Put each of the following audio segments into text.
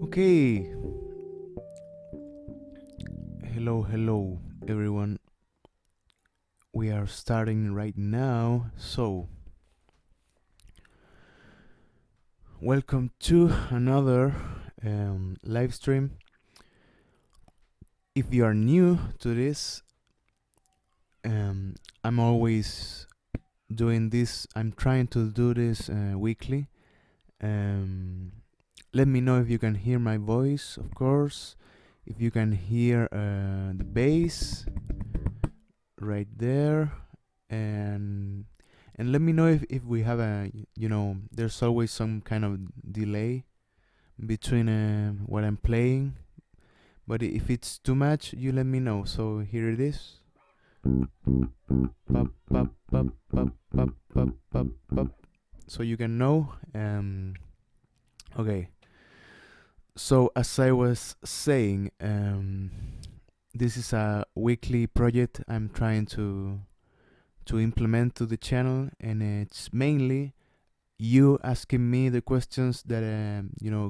Okay, hello everyone. We are starting right now. So, welcome to another live stream. If you are new to this, I'm always doing this. I'm trying to do this weekly. Let me know if you can hear my voice, of course. If you can hear the bass right there, and let me know if we have a, there's always some kind of delay between what I'm playing, but if it's too much, you let me know. So here it is. Pop, pop, pop, pop, pop, pop, pop, pop. So you can know. Okay. So as I was saying, this is a weekly project I'm trying to implement to the channel, and it's mainly you asking me the questions that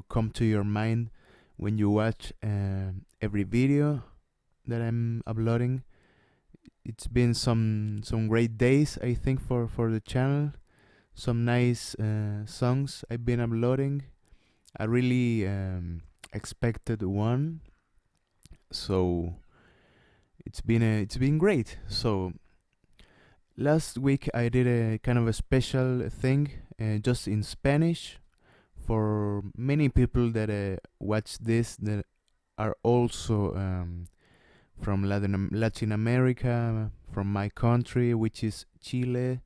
come to your mind when you watch every video that I'm uploading. It's been some great days, I think, for the channel. Some nice songs I've been uploading. I really expected one, so it's been great. So last week I did a kind of a special thing, just in Spanish, for many people that watch this that are also from Latin America, from my country, which is Chile,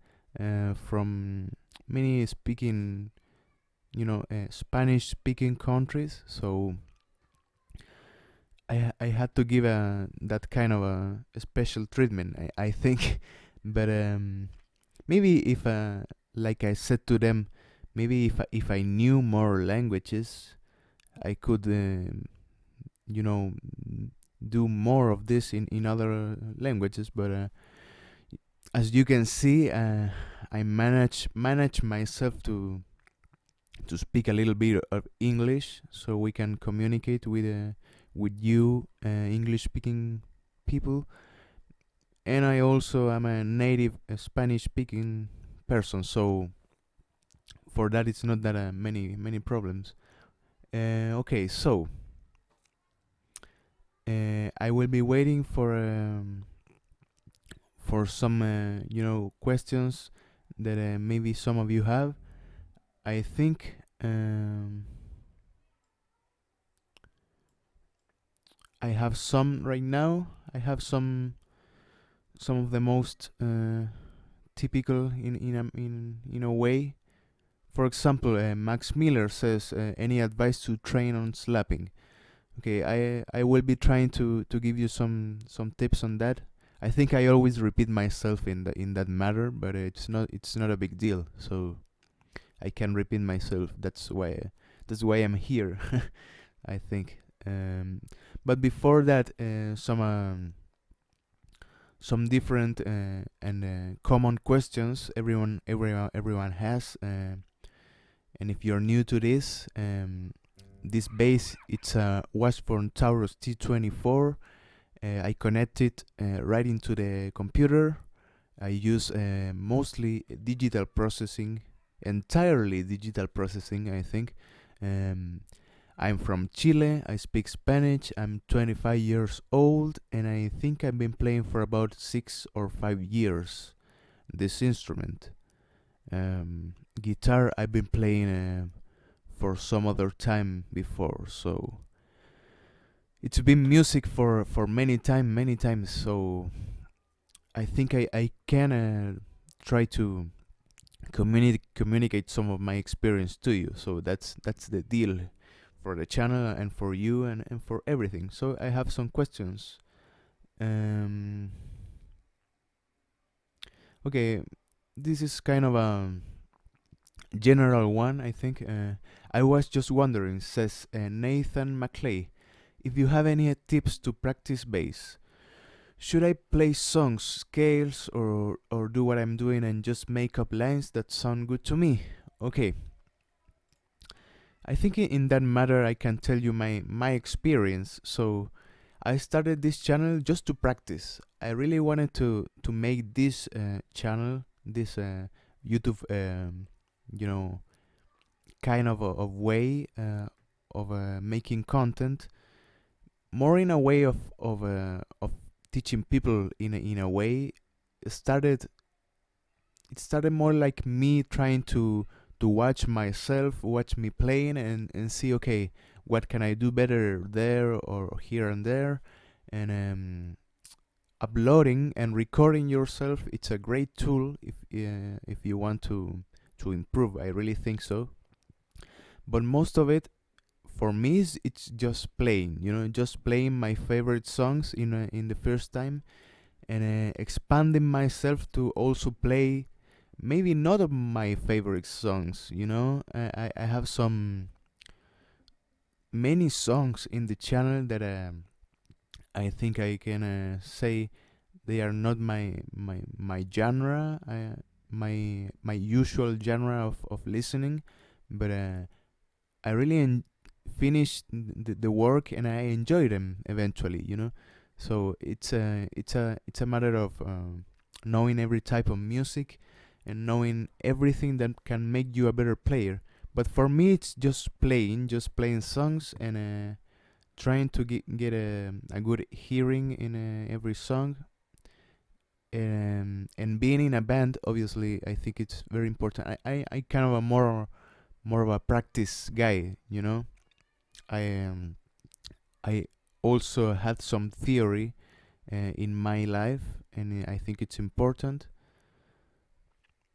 from many speaking, Spanish-speaking countries. So I had to give that kind of a special treatment, I think. But maybe if, like I said to them, maybe if I knew more languages, I could, do more of this in other languages. But as you can see, I manage myself to speak a little bit of English, so we can communicate with you English speaking people. And I also am a native Spanish speaking person, so for that it's not that many problems. Okay, so I will be waiting for some questions that maybe some of you have. I think I have some right now. I have some of the most typical in a way. For example, Max Miller says, any advice to train on slapping? Okay, I will be trying to give you some tips on that. I think I always repeat myself in that matter, but it's not a big deal. So I can repeat myself. That's why I'm here. I think. But before that, some different and common questions everyone has. And if you're new to this, this bass, it's a Washburn Taurus T24. I connect it right into the computer. I use mostly digital processing, entirely digital processing, I think. I'm from Chile, I speak Spanish, I'm 25 years old, and I think I've been playing for about 6 or 5 years this instrument. Guitar, I've been playing for some other time before, so it's been music for many times, so I think I can try to communicate some of my experience to you. So that's the deal for the channel and for you and for everything. So I have some questions. Um, okay, this is kind of a general one, I think. I was just wondering, says Nathan McClay, if you have any tips to practice bass. Should I play songs, scales, or do what I'm doing and just make up lines that sound good to me? Okay, I think in that matter I can tell you my experience. So I started this channel just to practice. I really wanted to make this channel, this YouTube, you know, kind of way of making content, more in a way of teaching people in a way. It started it started more like me trying to watch me playing and see, okay, what can I do better there or here and there. And uploading and recording yourself, it's a great tool if you want to improve. I really think so. But most of it for me is it's just playing, just playing my favorite songs in the first time, and expanding myself to also play maybe not of my favorite songs. I have some many songs in the channel that I think I can say they are not my genre, my usual genre of listening, but I really finish the work and I enjoy them eventually. So it's a matter of knowing every type of music and knowing everything that can make you a better player. But for me, it's just playing songs and trying to get a good hearing in every song. And being in a band, obviously, I think it's very important. I kind of a more of a practice guy. I also had some theory in my life, and I think it's important.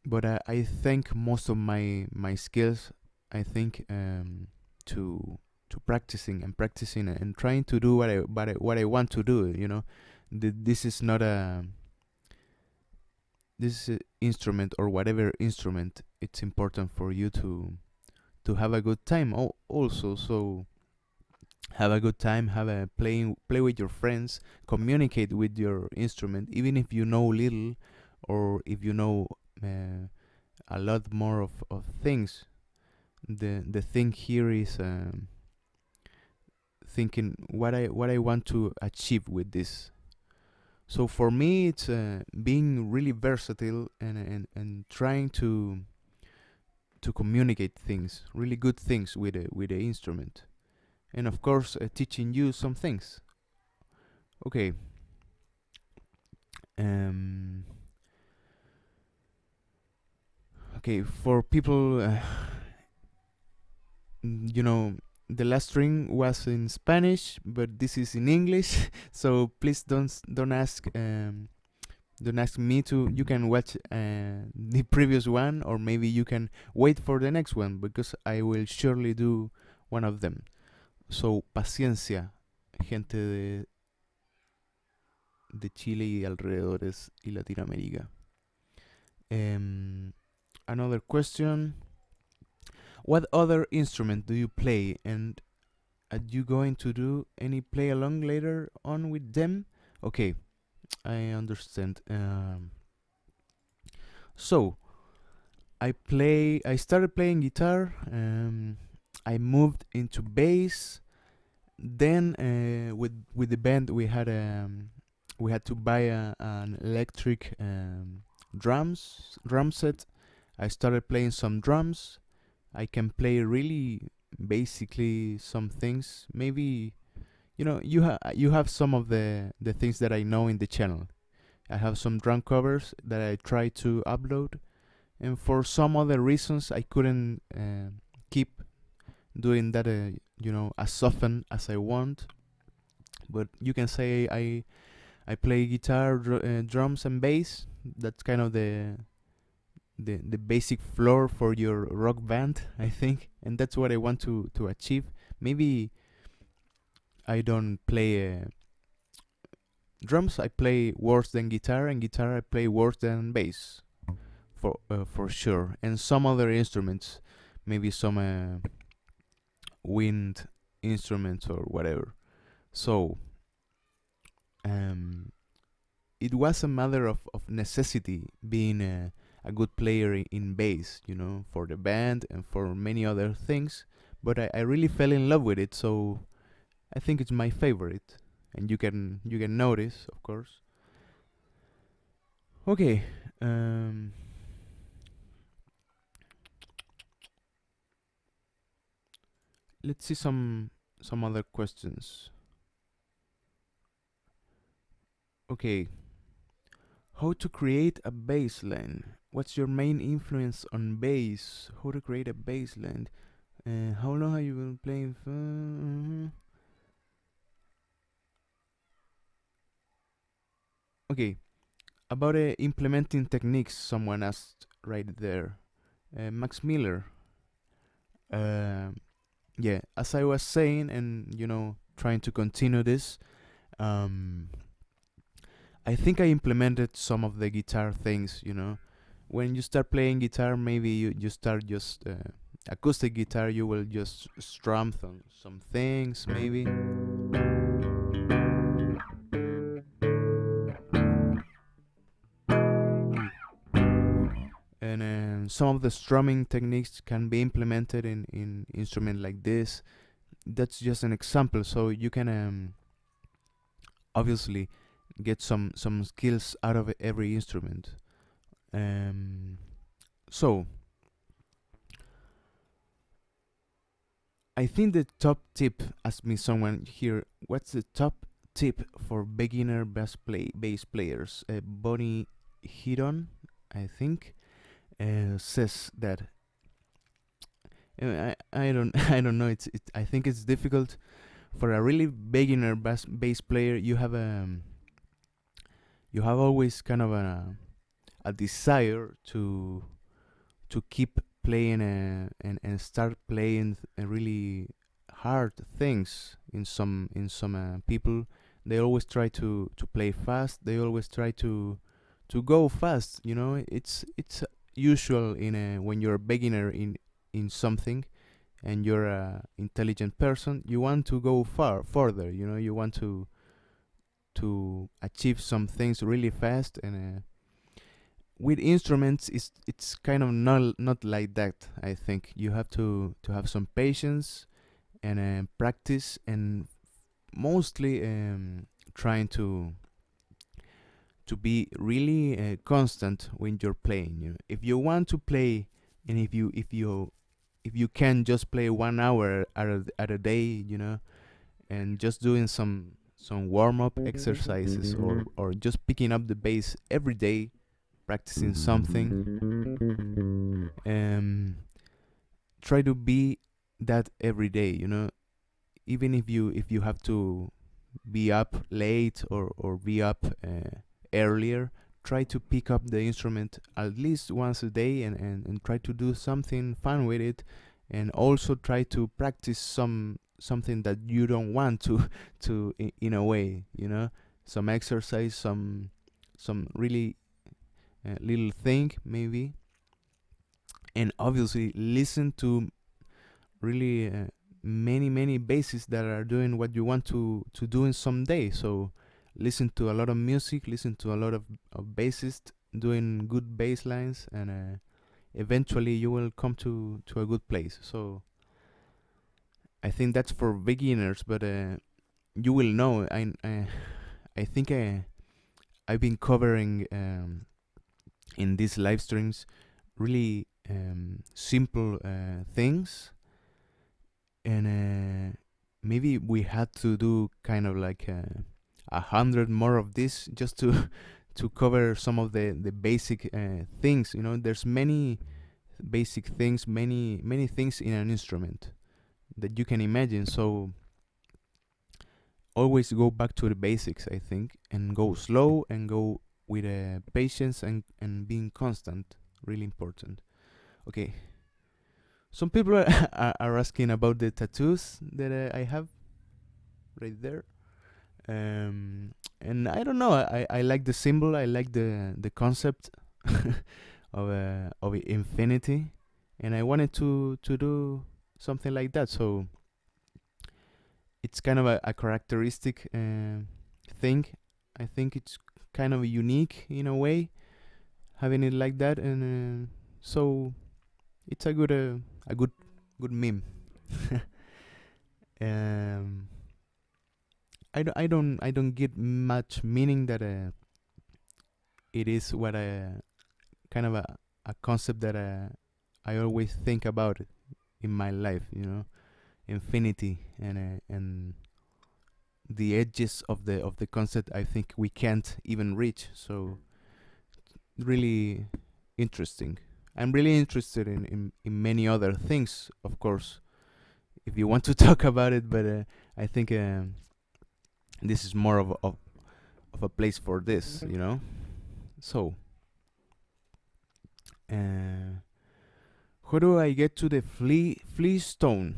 But I think most of my skills, I think, to practicing and trying to do what I want to do. This is not this instrument or whatever instrument. It's important for you to have a good time. Also, so have a good time, play with your friends, communicate with your instrument, even if you know little or if you know a lot more of things. The thing here is thinking what I want to achieve with this. So for me, it's being really versatile and trying to communicate things, really good things with the instrument, and of course teaching you some things. Okay. Um. Okay, for people, the last string was in Spanish, but this is in English. So please don't ask don't ask me to. You can watch the previous one, or maybe you can wait for the next one because I will surely do one of them. So paciencia, gente de Chile y alrededores y Latinoamérica. Another question. What other instrument do you play, and are you going to do any play along later on with them? Okay, I understand. So I started playing guitar. I moved into bass. Then with the band we had to buy an electric drum set. I started playing some drums. I can play really basically some things. Maybe you have some of the things that I know in the channel. I have some drum covers that I try to upload, and for some other reasons I couldn't keep doing that as often as I want. But you can say I play guitar, drums and bass. That's kind of the basic floor for your rock band, I think, and that's what I want to achieve. Maybe I don't play drums. I play worse than guitar, and guitar I play worse than bass, for sure. And some other instruments, maybe some wind instruments or whatever. So um, it was a matter of necessity being a good player in bass, for the band and for many other things. But I really fell in love with it, so I think it's my favorite, and you can notice, of course. Okay, let's see some other questions. Okay, how to create a bass line? What's your main influence on bass? How to create a bass line? How long have you been playing? Okay, about implementing techniques, someone asked right there. Max Miller. Uh, yeah, as I was saying, and trying to continue this, um, I think I implemented some of the guitar things. When you start playing guitar, maybe you start just acoustic guitar. You will just strum some things, maybe. And some of the strumming techniques can be implemented in instrument like this. That's just an example, so you can obviously get some skills out of every instrument. So I think the top tip, asked me someone here, what's the top tip for beginner bass players? Bonnie Hidon, I think, says that I don't I don't know. I think it's difficult for a really beginner bass player. You have always kind of a desire to keep playing and start playing really hard things. In some people, they always try to play fast. They always try to go fast. It's usual when you're a beginner in something, and you're a intelligent person. You want to go further. You want to achieve some things really fast, and with instruments it's kind of not like that. I think you have to have some patience and practice, and mostly trying to be really constant when you're playing. If you want to play, and if you can just play 1 hour at a day, and just doing some warm-up exercises, or just picking up the bass every day, practicing something, try to be that every day. Even if you have to be up late, or be up earlier, try to pick up the instrument at least once a day, and try to do something fun with it, and also try to practice something that you don't want to in a way, some exercise, some really little thing maybe. And obviously listen to really many basses that are doing what you want to do in some day. So listen to a lot of music, listen to a lot of bassists doing good bass lines, and eventually you will come to a good place. So I think that's for beginners, but you will know. I think I've been covering in these live streams really simple things, and maybe we had to do kind of like 100 more of this, just to to cover some of the basic things. There's many basic things, many things in an instrument that you can imagine. So always go back to the basics, I think, and go slow, and go with patience, and being constant. really important. Okay, some people are asking about the tattoos that I have right there. And I don't know. I like the symbol. I like the concept of infinity, and I wanted to do something like that. So it's kind of a characteristic thing. I think it's kind of unique in a way, having it like that, and so it's a good meme. um, I don't get much meaning that it is what kind of a concept that I always think about in my life. Infinity and the edges of the concept. I think we can't even reach. So really interesting. I'm really interested in many other things, of course, if you want to talk about it. But I think this is more of a place for this. So, uh, how do I get to the fleece tone?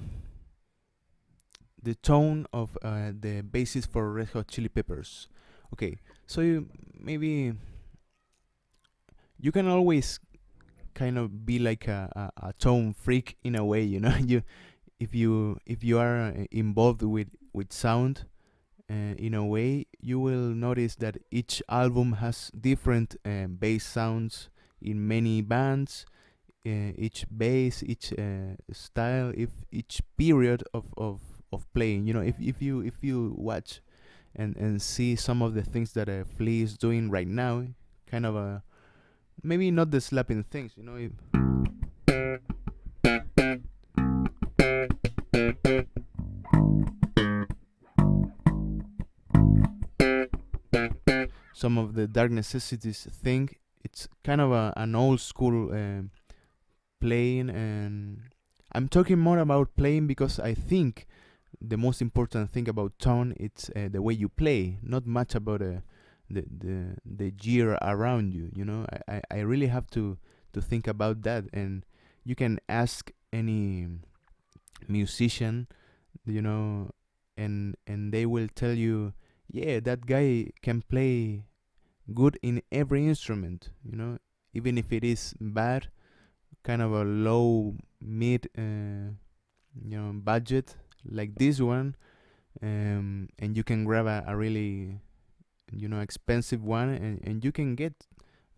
The tone of the basis for Red Hot Chili Peppers. Okay, so maybe you can always kind of be like a tone freak in a way. you if you are involved with sound in a way, you will notice that each album has different bass sounds in many bands. Each bass, each style, if each period of playing. If you watch and see some of the things that Flea is doing right now, kind of a maybe not the slapping things. Some of the Dark Necessities thing, it's kind of an old school playing, and I'm talking more about playing because I think the most important thing about tone it's the way you play, not much about the gear around you. I really have to think about that, and you can ask any musician, you know and they will tell you, yeah, that guy can play good in every instrument, even if it is bad, kind of a low mid budget like this one. And you can grab a really expensive one, and you can get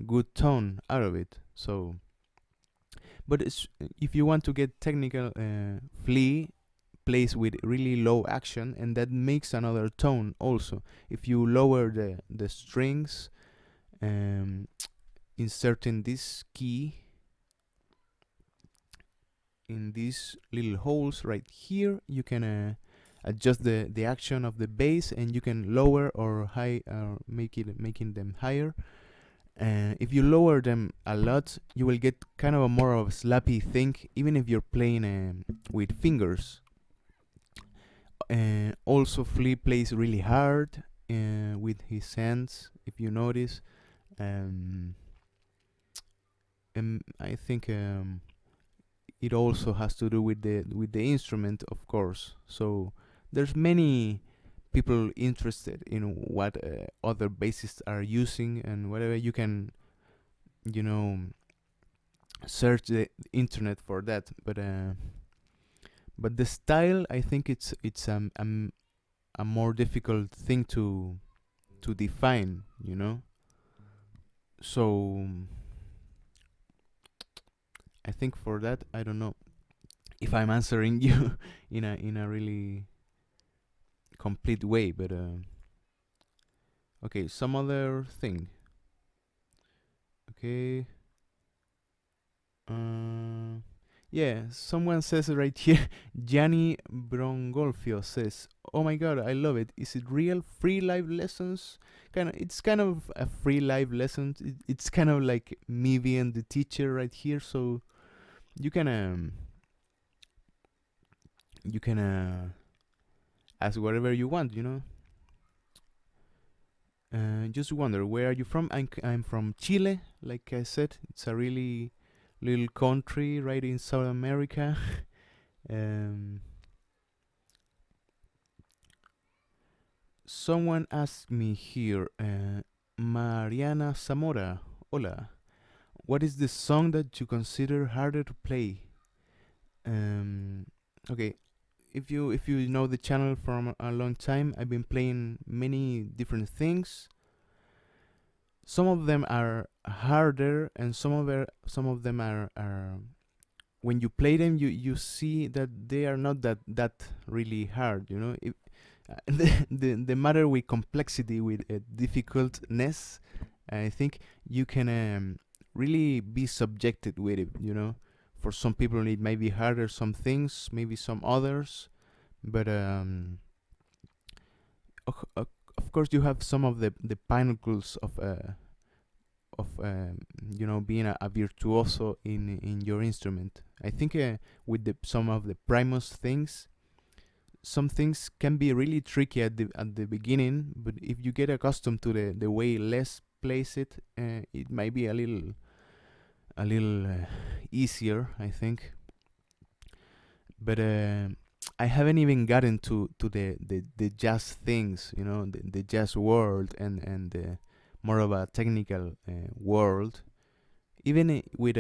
good tone out of it. So but if you want to get technical, Flea plays with really low action, and that makes another tone also. If you lower the strings, um, inserting this key in these little holes right here, you can adjust the action of the bass, and you can lower or high, making them higher. If you lower them a lot, you will get kind of a more of a slappy thing, even if you're playing with fingers. Also, Flea plays really hard with his hands, if you notice. Um, and I think it also has to do with the instrument, of course. So there's many people interested in what other bassists are using, and whatever. You can you know search the internet for that. But the style, I think it's a more difficult thing to define. So I think for that, I don't know if I'm answering you in a really complete way. But okay, some other thing. Okay. Yeah, someone says right here, Gianni Brongolfio says, "Oh my god, I love it. Is it real? Free live lessons? It's kind of a free live lesson. It's kind of like me being the teacher right here. So you can ask whatever you want. Just wonder, where are you from? I'm from Chile, like I said. It's a really little country right in South America. um, Someone asked me here, Mariana Zamora, hola, what is the song that you consider harder to play? Um, okay, if you know the channel from a long time, I've been playing many different things. Some of them are harder, and some of them are when you play them, you see that they are not that really hard. The matter with complexity, with difficultness, I think you can really be subjected with it. For some people it might be harder, some things, maybe some others, but of course you have some of the pinnacles of being a virtuoso in your instrument. I think with some of the primus things, some things can be really tricky at the beginning, but if you get accustomed to the way Les plays it, it might be a little easier, I think. But I haven't even gotten to the jazz things, the jazz world, and more of a technical world. Even with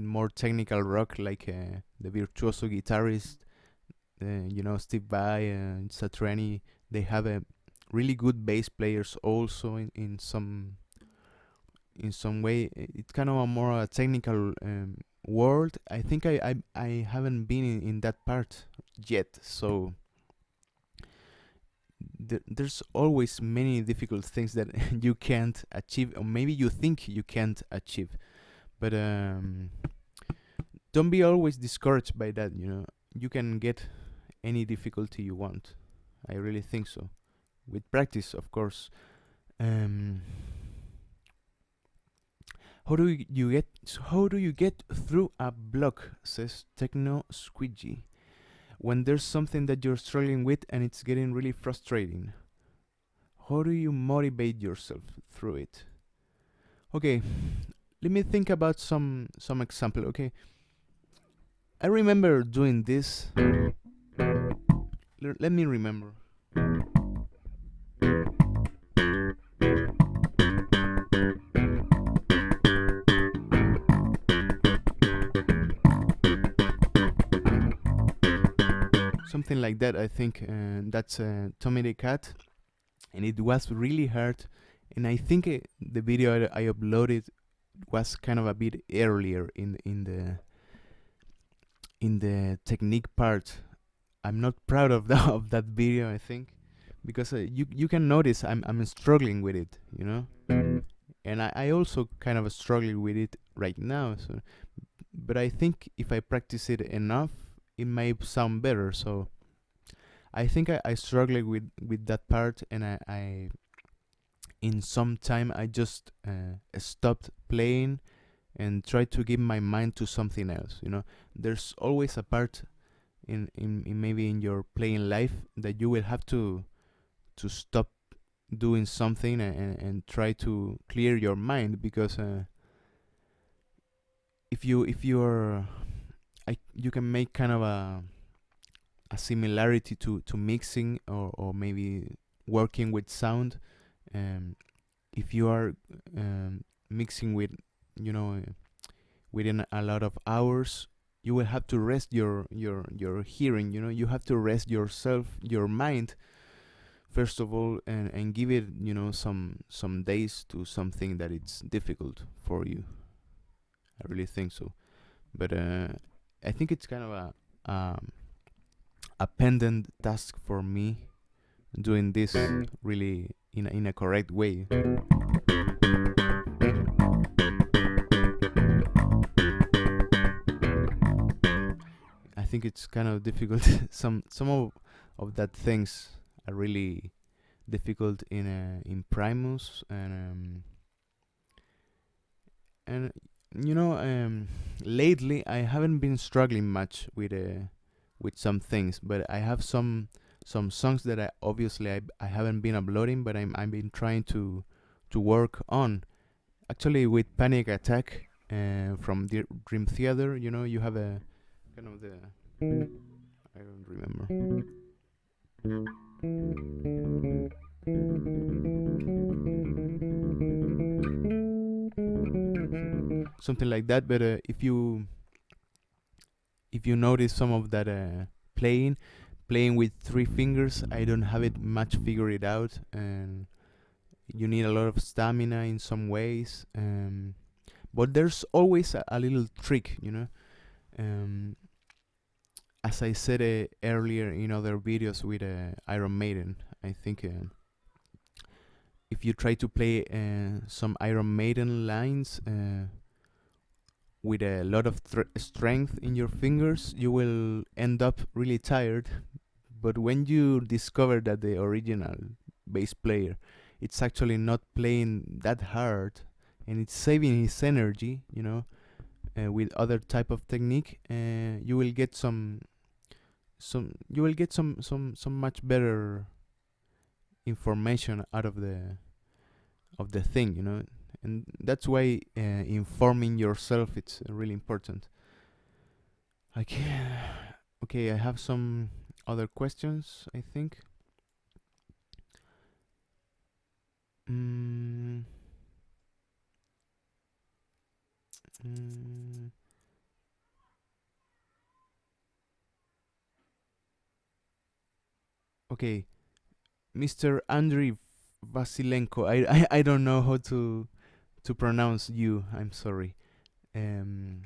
more technical rock, like the virtuoso guitarist, Steve Vai and Satriani, they have a really good bass players also in some way. It's kind of a more technical world. I think I haven't been in that part yet, so there's always many difficult things that you can't achieve, or maybe you think you can't achieve. But don't be always discouraged by that. You can get any difficulty you want. I really think so, with practice, of course. um how do you get through a block, says Techno Squidgy, when there's something that you're struggling with and it's getting really frustrating? How do you motivate yourself through it? Okay, let me think about some example. Okay, I remember doing this. Let me remember. Something like that, I think. That's Tommy the Cat, and it was really hard. And I think the video I uploaded was kind of a bit earlier in the technique part. I'm not proud of of that video, I think, because you can notice I'm struggling with it, and I also kind of struggling with it right now. So, but I think if I practice it enough, it might sound better. So I think I struggled with that part, and I in some time I just stopped playing and tried to give my mind to something else. There's always a part in maybe in your playing life that you will have to stop doing something and try to clear your mind, because if you're you can make kind of a similarity to mixing, or maybe working with sound. If you are mixing with within a lot of hours, you will have to rest your hearing. You have to rest yourself, your mind, first of all, and give it some days to something that it's difficult for you. I really think so. But I think it's kind of a pendant task for me, doing this really in a correct way. I think it's kind of difficult. Some of that things are really difficult in Primus, and lately I haven't been struggling much with some things, but I have some some songs that I haven't been uploading, but I've been trying to work on. Actually, with Panic Attack from Dream Theater, you have a kind of the, I don't remember, something like that. But if you notice some of that playing with three fingers, I don't have it much figured out, and you need a lot of stamina in some ways. But there's always a little trick, Um, as I said earlier in other videos with Iron Maiden, I think if you try to play some Iron Maiden lines with a lot of strength in your fingers, you will end up really tired. But when you discover that the original bass player, it's actually not playing that hard, and it's saving his energy, with other type of technique, you will get some much better information out of the thing, and that's why informing yourself, it's really important. Okay, okay, I have some other questions, I think. Mm, mm, okay, Mr. Andriy Vasilenko. I don't know how to pronounce you. I'm sorry. Um,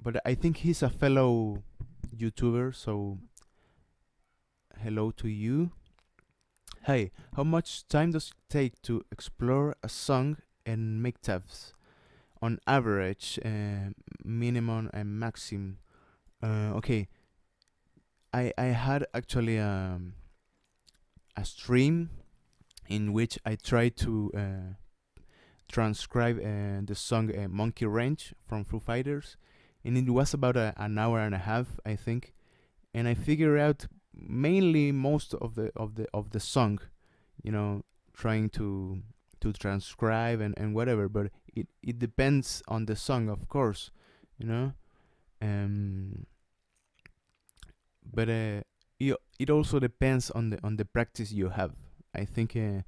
but I think he's a fellow YouTuber, so hello to you. Hey, how much time does it take to explore a song and make tabs? On average, minimum and maximum. Okay, I had actually a stream in which I tried to transcribe the song Monkey Ranch from Foo Fighters, and it was about an hour and a half, I think, and I figured out mainly most of the song, trying to transcribe and whatever. But it depends on the song, of course, you know. Um, but it also depends on the practice you have. I think the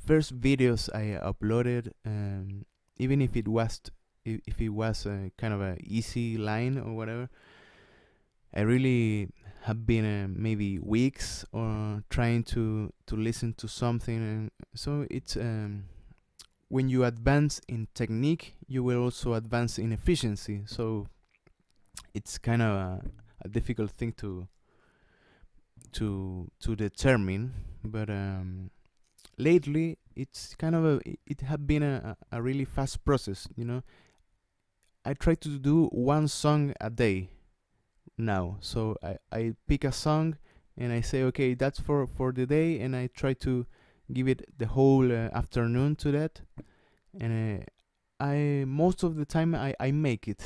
first videos I uploaded, even if it was a kind of a easy line or whatever, I really have been maybe weeks or trying to listen to something, and so it's when you advance in technique, you will also advance in efficiency. So it's kind of a difficult thing to determine, but lately it's kind of it have been a really fast process. I try to do one song a day now. So I pick a song and I say, okay, that's for the day, and I try to give it the whole afternoon to that. And I most of the time I make it,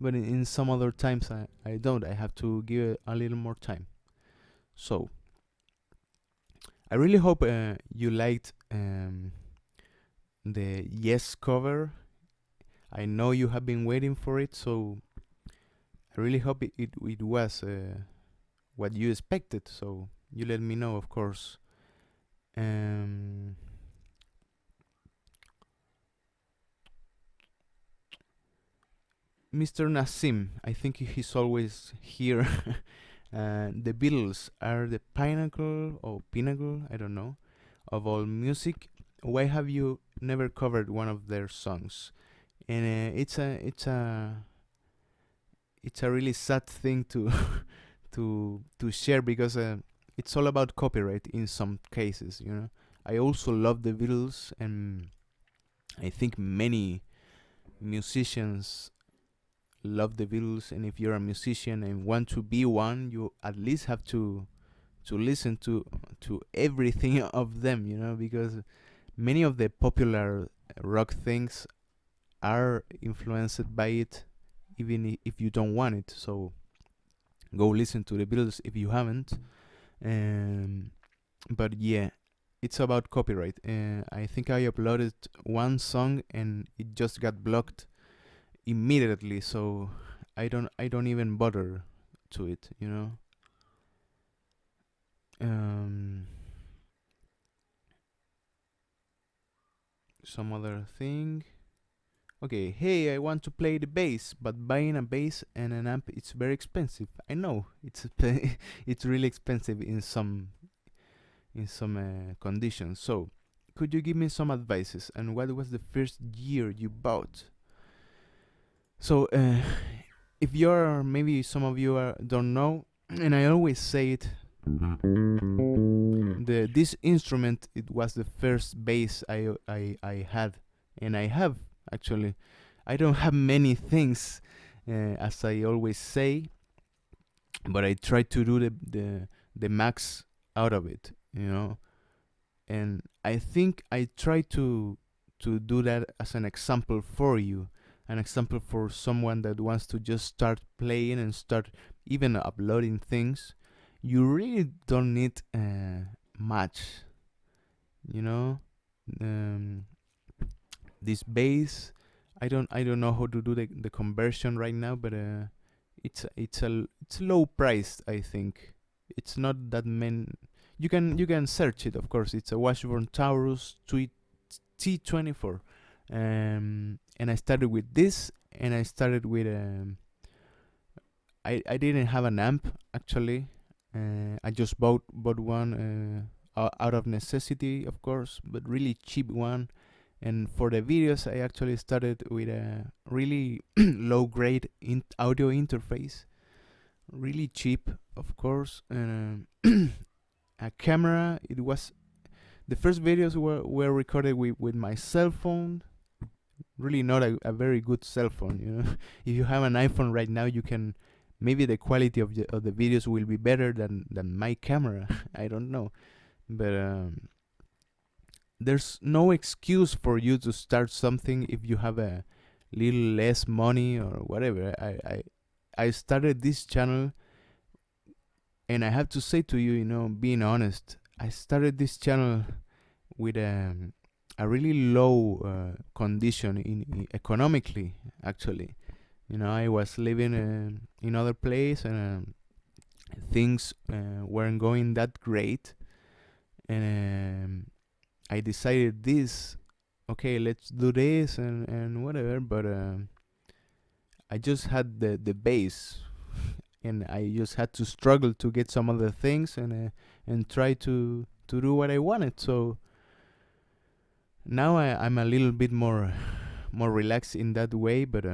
but in some other times I don't. I have to give it a little more time. So I really hope you liked the Yes cover. I know you have been waiting for it, so I really hope it was what you expected. So you let me know, of course. Mr. Nassim, I think he's always here. The Beatles are the pinnacle or pinnacle, I don't know, of all music. Why have you never covered one of their songs? And it's a really sad thing to to share, because it's all about copyright in some cases. I also love the Beatles, and I think many musicians love the Beatles. And if you're a musician and want to be one, you at least have to listen to everything of them, because many of the popular rock things are influenced by it, even if you don't want it. So go listen to the Beatles if you haven't. But yeah, it's about copyright. I think I uploaded one song and it just got blocked immediately, so I don't even bother to it, you know. Um, some other thing. Okay, hey, I want to play the bass, but buying a bass and an amp it's very expensive. I know it's it's really expensive in some conditions. So, could you give me some advices? And what was the first gear you bought? So, if you're maybe some of you don't know, and I always say it, this instrument it was the first bass I had, and I have actually. I don't have many things, as I always say, but I try to do the max out of it, you know. And I think I try to do that as an example for you, an example for someone that wants to just start playing and start even uploading things. You really don't need much, you know. Um, this bass, I don't know how to do the conversion right now, but it's low priced. I think it's not that many. You can search it, of course. It's a Washburn Taurus T24, and I started with this, and I started with I didn't have an amp actually. I just bought one out of necessity, of course, but really cheap one. And for the videos, I actually started with a really low grade audio interface, really cheap, of course, and a camera. It was the first videos were recorded with my cell phone. Really not a very good cell phone, you know. If you have an iPhone right now, you can maybe the quality of the videos will be better than my camera. I don't know, but there's no excuse for you to start something if you have a little less money or whatever. I started this channel, and I have to say to you, you know, being honest, I started this channel with a really low condition in economically. Actually, you know, I was living in other place, and things weren't going that great, and I decided this. Okay, let's do this and whatever. But I just had the base, and I just had to struggle to get some other things and try to do what I wanted. So now I'm a little bit more relaxed in that way, but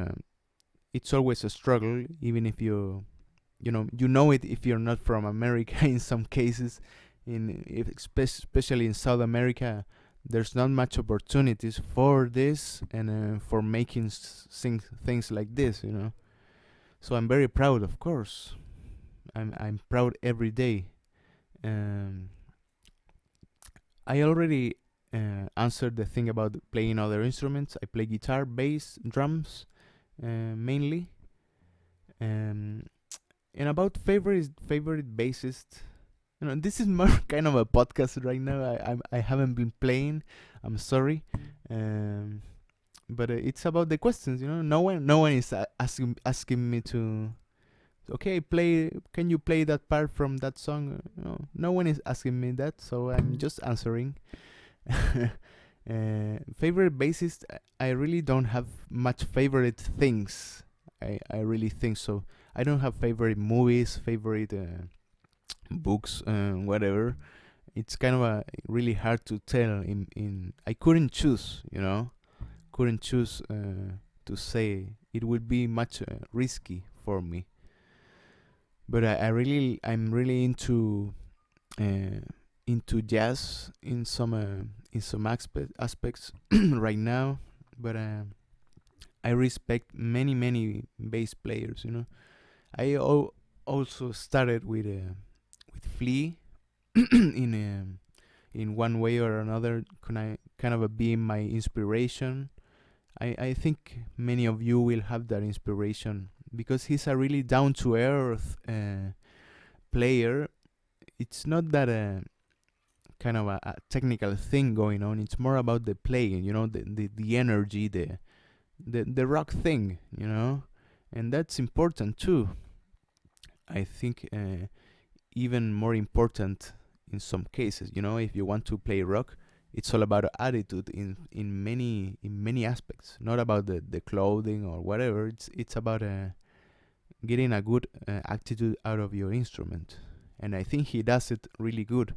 it's always a struggle, even if you know it if you're not from America. In some cases, especially in South America, there's not much opportunities for this and for making things like this, you know. So I'm very proud, of course. I'm proud every day. Um, I already answered the thing about playing other instruments. I play guitar, bass, drums, mainly. Um, and about favorite bassist, you know, this is more kind of a podcast right now. I haven't been playing. I'm sorry, but it's about the questions. You know, no one is asking me to. Okay, play. Can you play that part from that song? No one is asking me that, so I'm just answering. Favorite bassist? I really don't have much favorite things. I really think so. I don't have favorite movies, favorite books, whatever. It's kind of really hard to tell. In I couldn't choose, you know, couldn't choose to say. It would be much risky for me. But I'm really into jazz in some aspects right now. But I respect many bass players. You know, I also started with Flea in one way or another. Kind of being my inspiration. I think many of you will have that inspiration because he's a really down to earth player. it's not that kind of a technical thing going on. It's more about the playing, the energy, the rock thing, and that's important too. I think even more important in some cases. If you want to play rock, it's all about attitude in many aspects. Not about the clothing or whatever. It's about getting a good attitude out of your instrument, and I think he does it really good.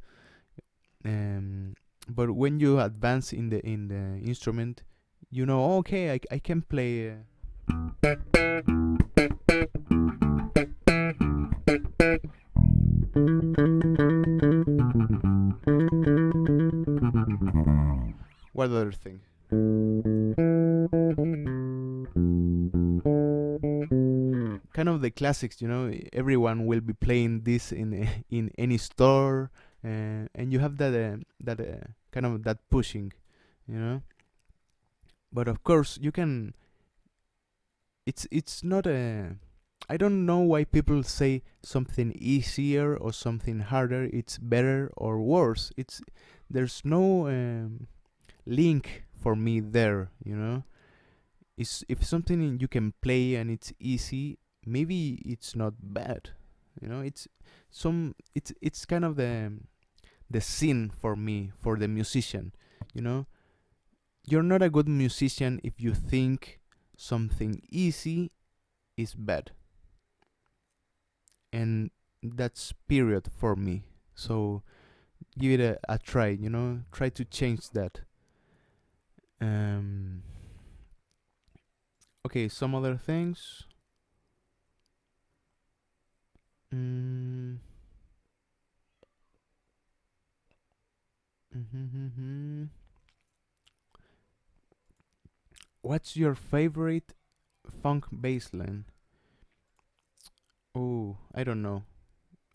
But when you advance in the instrument, okay, I can play. What other thing? Kind of the classics, everyone will be playing this in any store, and you have that kind of that pushing, But of course, you can. It's not a. I don't know why people say something easier or something harder. It's better or worse. There's no link for me there. It's if something you can play and it's easy, maybe it's not bad. It's kind of the sin for me, for the musician. You're not a good musician if you think something easy is bad. And that's period for me. So give it a try, try to change that. Okay, some other things. What's your favorite funk bassline? Oh, I don't know.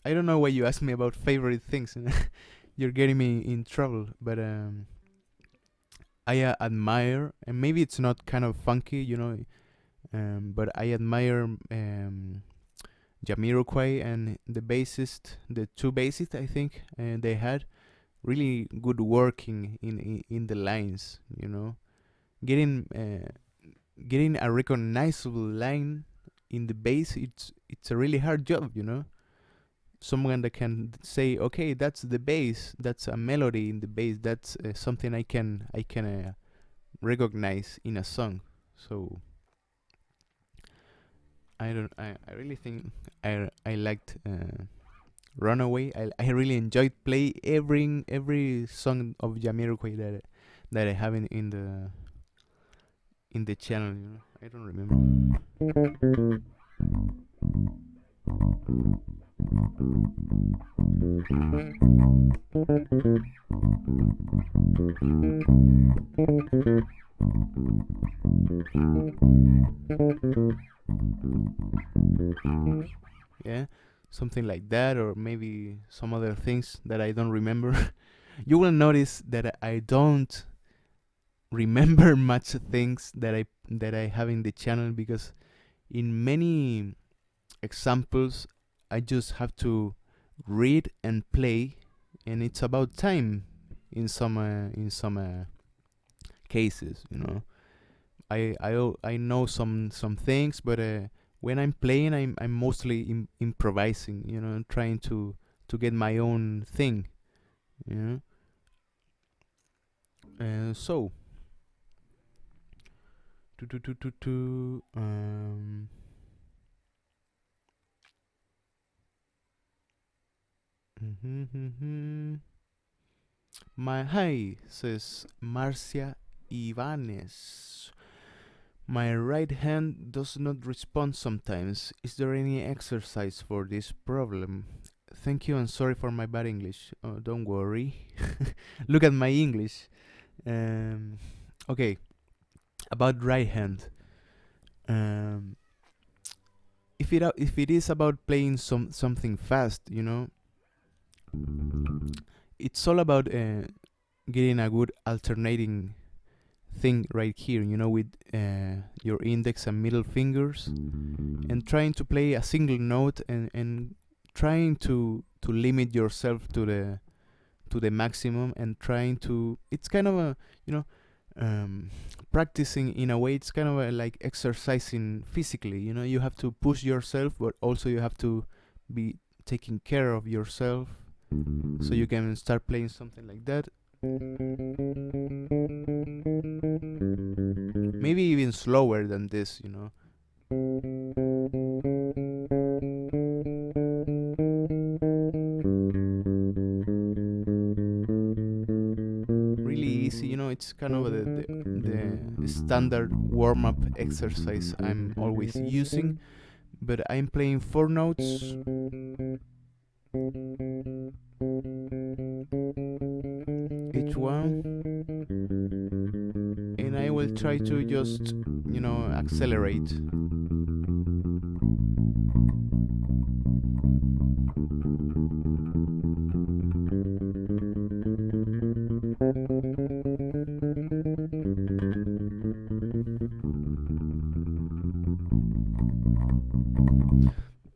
I don't know why you ask me about favorite things. You're getting me in trouble. But I admire, and maybe it's not kind of funky, but I admire Jamiroquai and the bassist, the two bassists I think they had really good working in the lines. Getting getting a recognizable line in the bass, it's a really hard job. Someone that can say, okay, that's the bass, that's a melody in the bass, that's something I can recognize in a song. So I really think I liked Runaway. I really enjoyed play every song of Jamiroquai that I have in the channel. I don't remember. Yeah, something like that, or maybe some other things that I don't remember. You will notice that I don't remember much things that I have in the channel, because in many examples I just have to read and play, and it's about time in some cases. I know some things, but when I'm playing, I'm mostly improvising, and trying to get my own thing, so my hi, says Marcia Ibanez. My right hand does not respond sometimes. Is there any exercise for this problem? Thank you and sorry for my bad English. Oh, don't worry. Look at my English. Okay, about right hand. If it is about playing something fast, it's all about getting a good alternating thing right here, with your index and middle fingers, and trying to play a single note and trying to limit yourself to the maximum, and trying to, it's kind of a, you know, practicing in a way, it's kind of like exercising physically, you know. You have to push yourself, but also you have to be taking care of yourself, so you can start playing something like that. Maybe even slower than this, you know. Really easy, you know. It's kind of the standard warm-up exercise I'm always using, but I'm playing 4 notes. Each one, and I will try to just, you know, accelerate.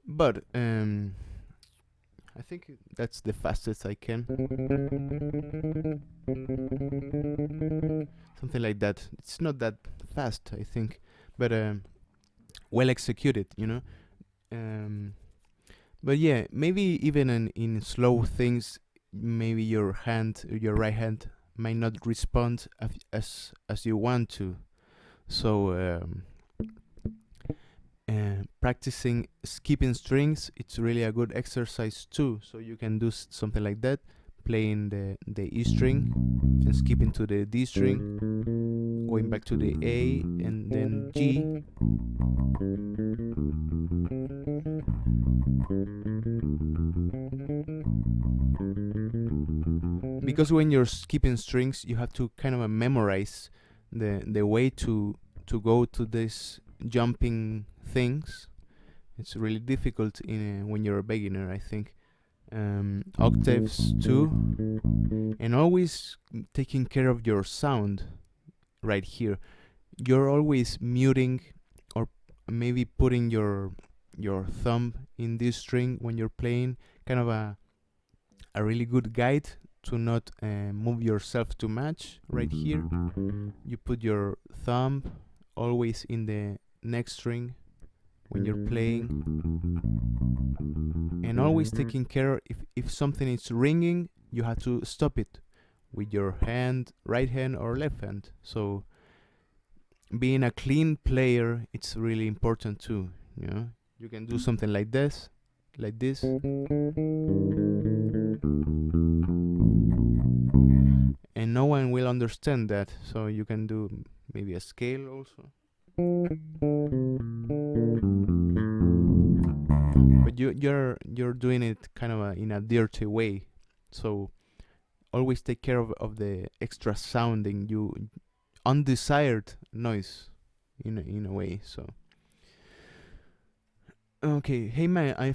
But I think that's the fastest I can. Something like that. It's not that fast, I think, but well executed, you know. But yeah, maybe even in slow things, maybe your right hand might not respond as you want to. So practicing skipping strings, it's really a good exercise too. So you can do something like that, playing the E string and skipping to the D string, going back to the A and then G. Because when you're skipping strings, you have to kind of memorize the way to go to this jumping things. It's really difficult when you're a beginner, I think. Octaves too, and always taking care of your sound right here. You're always muting, or maybe putting your thumb in this string when you're playing, kind of a really good guide to not move yourself too much. Right here, you put your thumb always in the next string when you're playing, and always taking care, if something is ringing, you have to stop it with your hand, right hand or left hand. So being a clean player, it's really important too, you know. You can do something like this, and no one will understand that. So you can do maybe a scale also, but you're doing it kind of in a dirty way. So always take care of the extra sounding, undesired noise in a way. So okay, hey man, I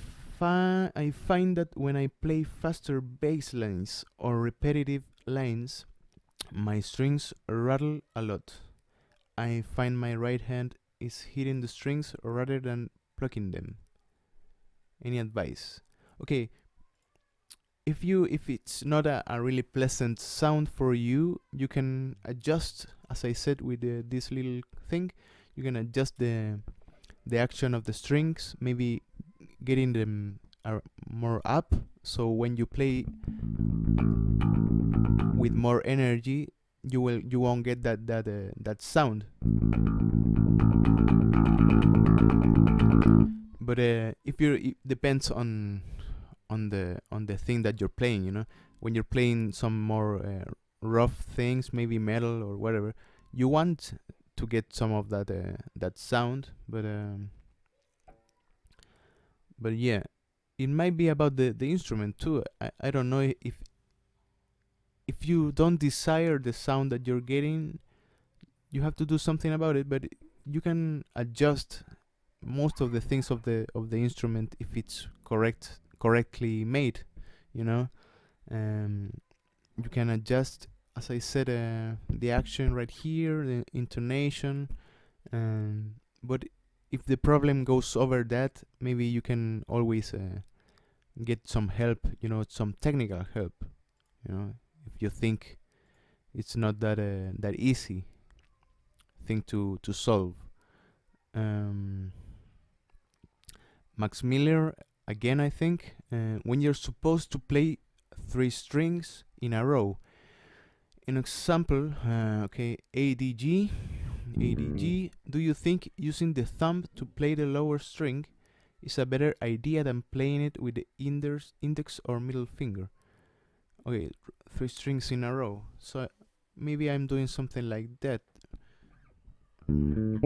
find that when I play faster bass lines or repetitive lines, my strings rattle a lot. I find my right hand is hitting the strings rather than plucking them. Any advice? Okay, if it's not a really pleasant sound for you, you can adjust, as I said, with this little thing. You can adjust the action of the strings, maybe getting them more up, so when you play with more energy, you won't get that sound. But it depends on the thing that you're playing, you know. When you're playing some more rough things, maybe metal or whatever, you want to get some of that sound, but yeah, it might be about the instrument too. I don't know if you don't desire the sound that you're getting, you have to do something about it. But you can adjust most of the things of the instrument if it's correctly made, you know. You can adjust, as I said, the action right here, the intonation, but if the problem goes over that, maybe you can always get some help, some technical help, if you think it's not that easy thing to solve. um, Max Miller again, I think, when you're supposed to play 3 strings in a row. An example, okay, ADG, do you think using the thumb to play the lower string is a better idea than playing it with the index or middle finger? Okay, 3 strings in a row. So maybe I'm doing something like that. I'm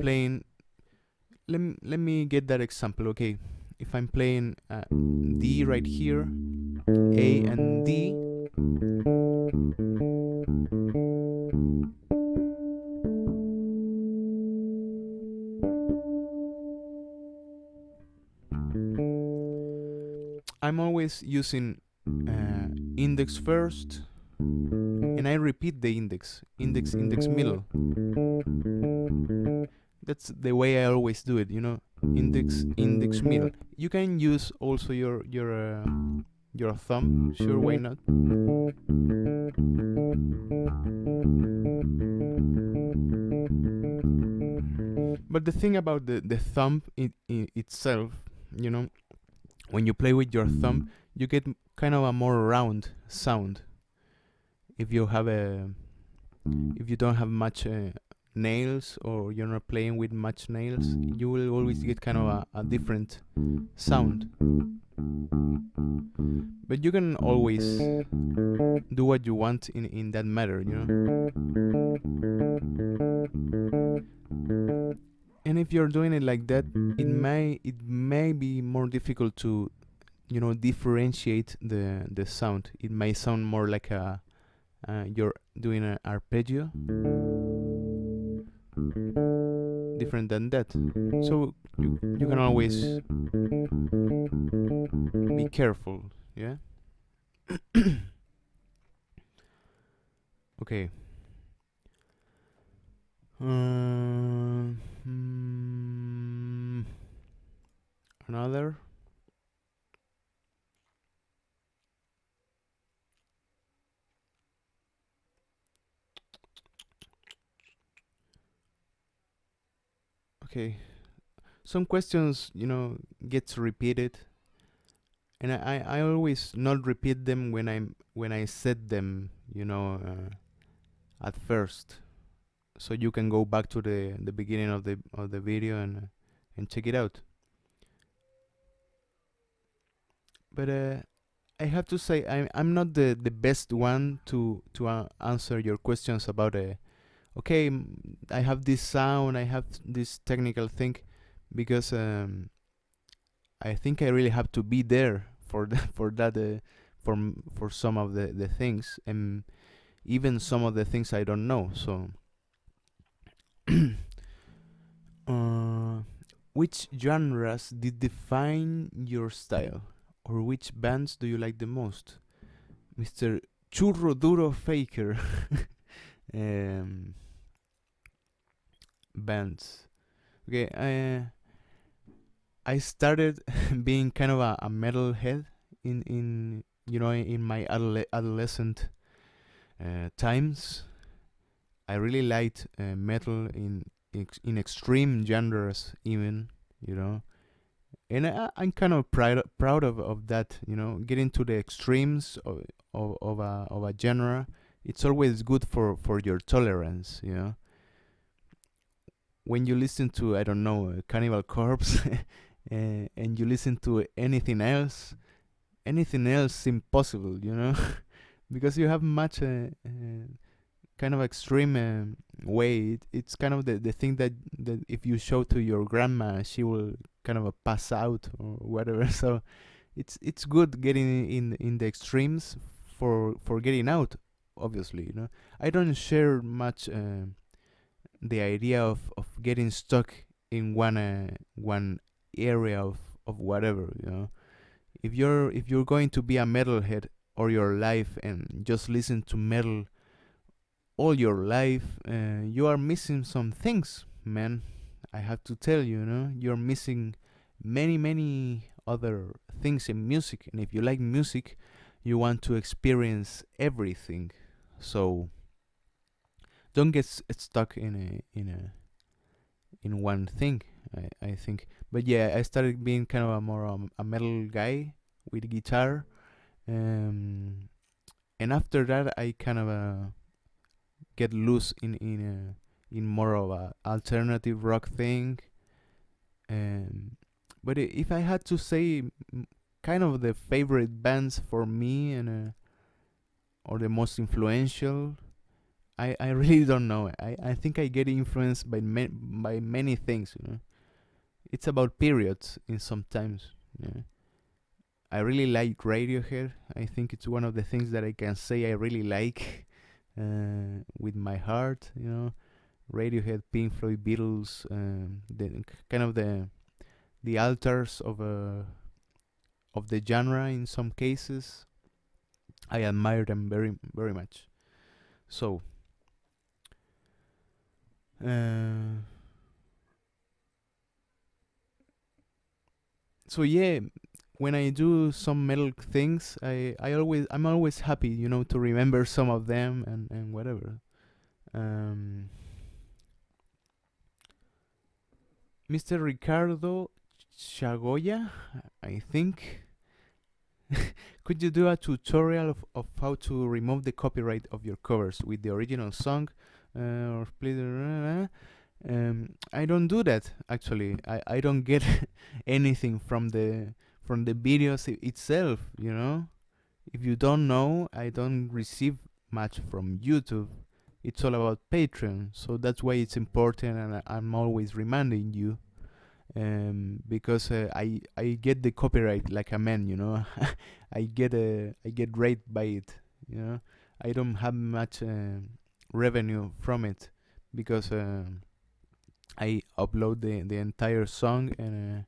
playing. Let me get that example. Okay, if I'm playing D right here, A and D. I'm always using index first, and I repeat the index, middle. That's the way I always do it, index, middle. You can use also your thumb, sure, why not? But the thing about the thumb itself, when you play with your thumb, you get kind of a more round sound. If you don't have much nails, or you're not playing with much nails, you will always get kind of a different sound. But you can always do what you want in that matter, And if you're doing it like that, it may be more difficult to differentiate the sound. It may sound more like you're doing an arpeggio, different than that. So you can always be careful, yeah. Okay. Another. Okay. Some questions, gets repeated, and I always not repeat them when I said them, at first. So you can go back to the beginning of the video and check it out. But I have to say I'm not the best one to answer your questions about okay, I have this sound, I have this technical thing, because I think I really have to be there for that for some of the things, and even some of the things I don't know. So which genres did define your style, or which bands do you like the most, Mr. Churro Duro Faker? Bands. Okay, I started being kind of a metalhead in my adolescent times. I really liked metal in extreme genres, even, and I'm kind of proud of that. Getting to the extremes of a genre. It's always good for your tolerance. When you listen to, I don't know, Cannibal Corpse, and you listen to anything else seems possible, because you have much kind of extreme way. It's kind of the thing that if you show to your grandma, she will kind of pass out or whatever. So it's good getting in the extremes for getting out, obviously. I don't share much the idea of getting stuck in one area of whatever. If you're going to be a metalhead all your life and just listen to metal all your life, you are missing some things, man. I have to tell you, you're missing many other things in music. And if you like music, you want to experience everything. So don't get stuck in one thing. I think. But yeah, I started being kind of a more a metal guy with guitar, um, and after that, I kind of get loose in more of a alternative rock thing. But if I had to say, kind of the favorite bands for me or the most influential, I really don't know. I think I get influenced by by many things. It's about periods in sometimes. Yeah. I really like Radiohead. I think it's one of the things that I can say I really like with my heart. Radiohead, Pink Floyd, Beatles, the kind of the altars of the genre in some cases. I admire them very much. So, uh, yeah, when I do some metal things, I'm always happy, to remember some of them and whatever. Um, Mr. Ricardo Chagoya, I think. Could you do a tutorial of how to remove the copyright of your covers with the original song? Or play the. I don't do that actually. I don't get anything from the videos itself. If you don't know, I don't receive much from YouTube. It's all about Patreon, so that's why it's important, and I'm always reminding you. Because I get the copyright like a man, I get raped by it, I don't have much revenue from it because I upload the entire song, and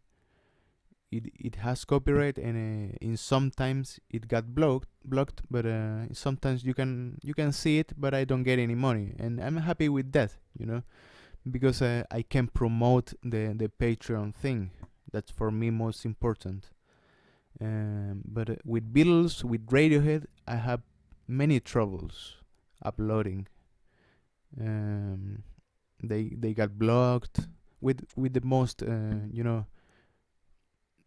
it has copyright, and in sometimes it got blocked, but sometimes you can see it, but I don't get any money, and I'm happy with that, because I can promote the Patreon thing. That's for me most important. But with Beatles, with Radiohead, I have many troubles uploading. They got blocked with the most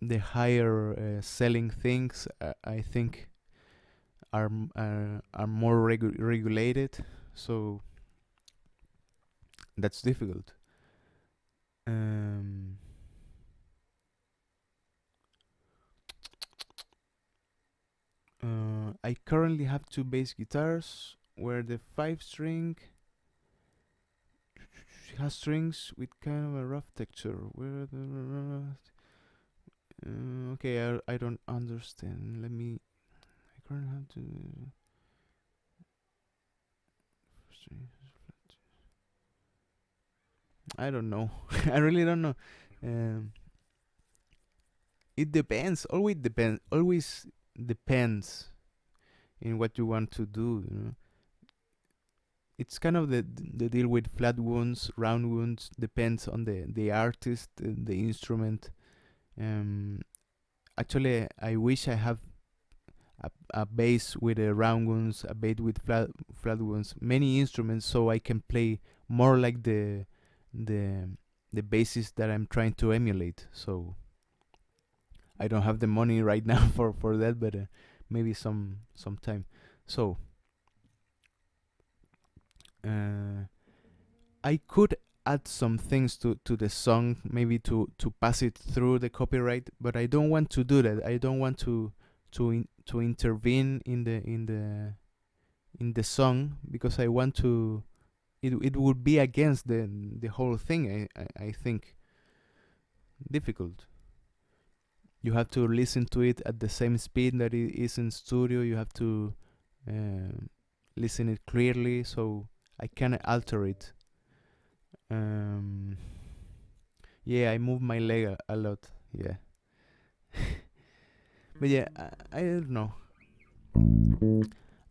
the higher selling things. I think are more regulated, so that's difficult. Um, I currently have two bass guitars where the 5 string has strings with kind of a rough texture. Where the okay, I don't understand. I currently have to. I don't know. I really don't know. Um, it depends. Always depends. Always depends in what you want to do. It's kind of the deal with flat wounds, round wounds. Depends on the artist, the instrument. Um, Actually, I wish I have a bass with round wounds, a bass with flat wounds, many instruments, so I can play more like the the bassist that I'm trying to emulate. So I don't have the money right now for that, but maybe some time. So I could add some things to the song, maybe to pass it through the copyright, but I don't want to do that. I don't want to intervene in the song, because I want to. It would be against the whole thing. I think difficult. You have to listen to it at the same speed that it is in studio. You have to listen it clearly, so I can alter it. Um, yeah, I move my leg a lot. Yeah, but yeah, I don't know.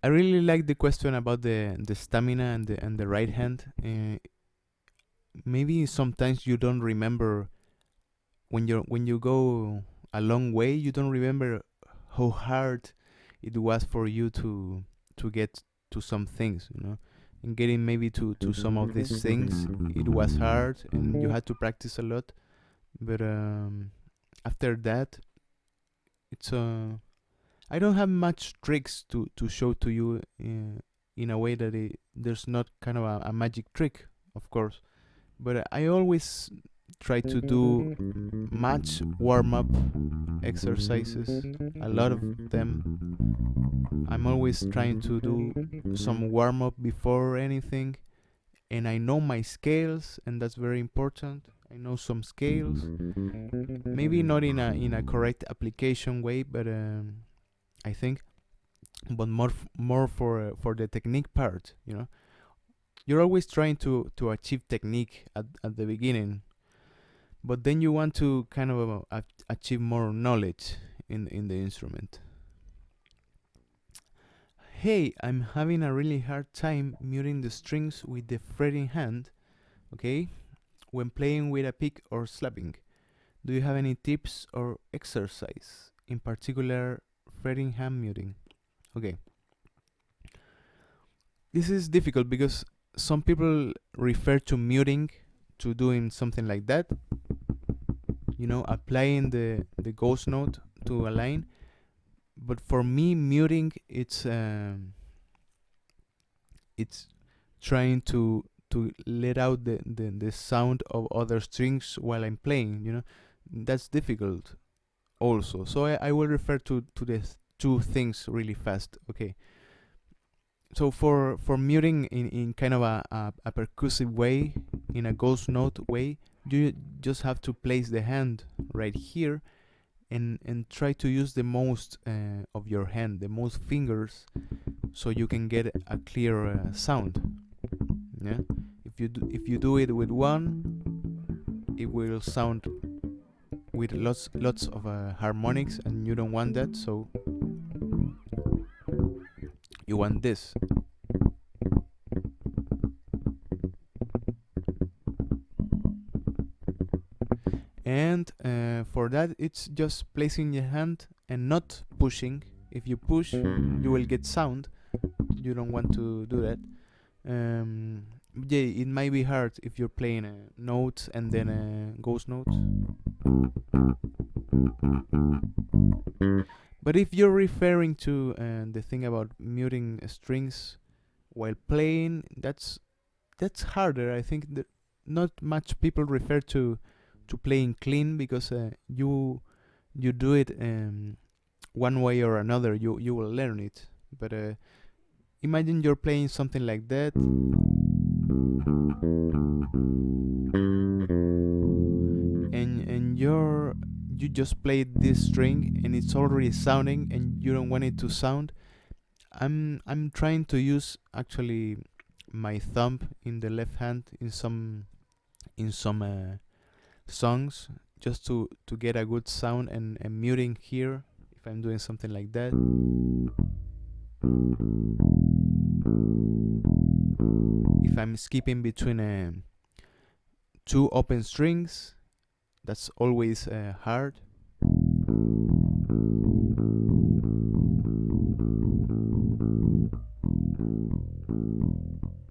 I really like the question about the stamina and the right hand. maybe sometimes you don't remember when you go a long way, you don't remember how hard it was for you to get to some things, and getting maybe to some of these things, it was hard and you had to practice a lot. But after that, it's I don't have much tricks to show to you, in a way that there's not kind of a magic trick, of course. But I always try to do much warm-up exercises, a lot of them. I'm always trying to do some warm-up before anything, and I know my scales, and that's very important. I know some scales, maybe not in a correct application way, but I think, but more for the technique part. You're always trying to achieve technique at the beginning, but then you want to kind of achieve more knowledge in the instrument. Hey, I'm having a really hard time muting the strings with the fretting hand, okay, when playing with a pick or slapping. Do you have any tips or exercise, in particular fretting hand muting? Okay. This is difficult because some people refer to muting to doing something like that, applying the ghost note to a line. But for me, muting, it's trying to let out the sound of other strings while I'm playing. That's difficult also. So I will refer to the two things really fast. Okay. So for muting in kind of a percussive way, in a ghost note way, you just have to place the hand right here and try to use the most of your hand, the most fingers, so you can get a clear sound. Yeah. If you do it with one, it will sound with lots of harmonics, and you don't want that. So you want this. And for that, it's just placing your hand and not pushing. If you push, you will get sound. You don't want to do that. Yeah, it might be hard if you're playing notes and then ghost notes. But if you're referring to the thing about muting strings while playing, that's harder. I think that not much people refer to playing clean, because you do it one way or another. You will learn it. But imagine you're playing something like that, and you just played this string and it's already sounding and you don't want it to sound. I'm trying to use actually my thumb in the left hand in some songs, just to get a good sound, and muting here if I'm doing something like that. If I'm skipping between two open strings, that's always hard.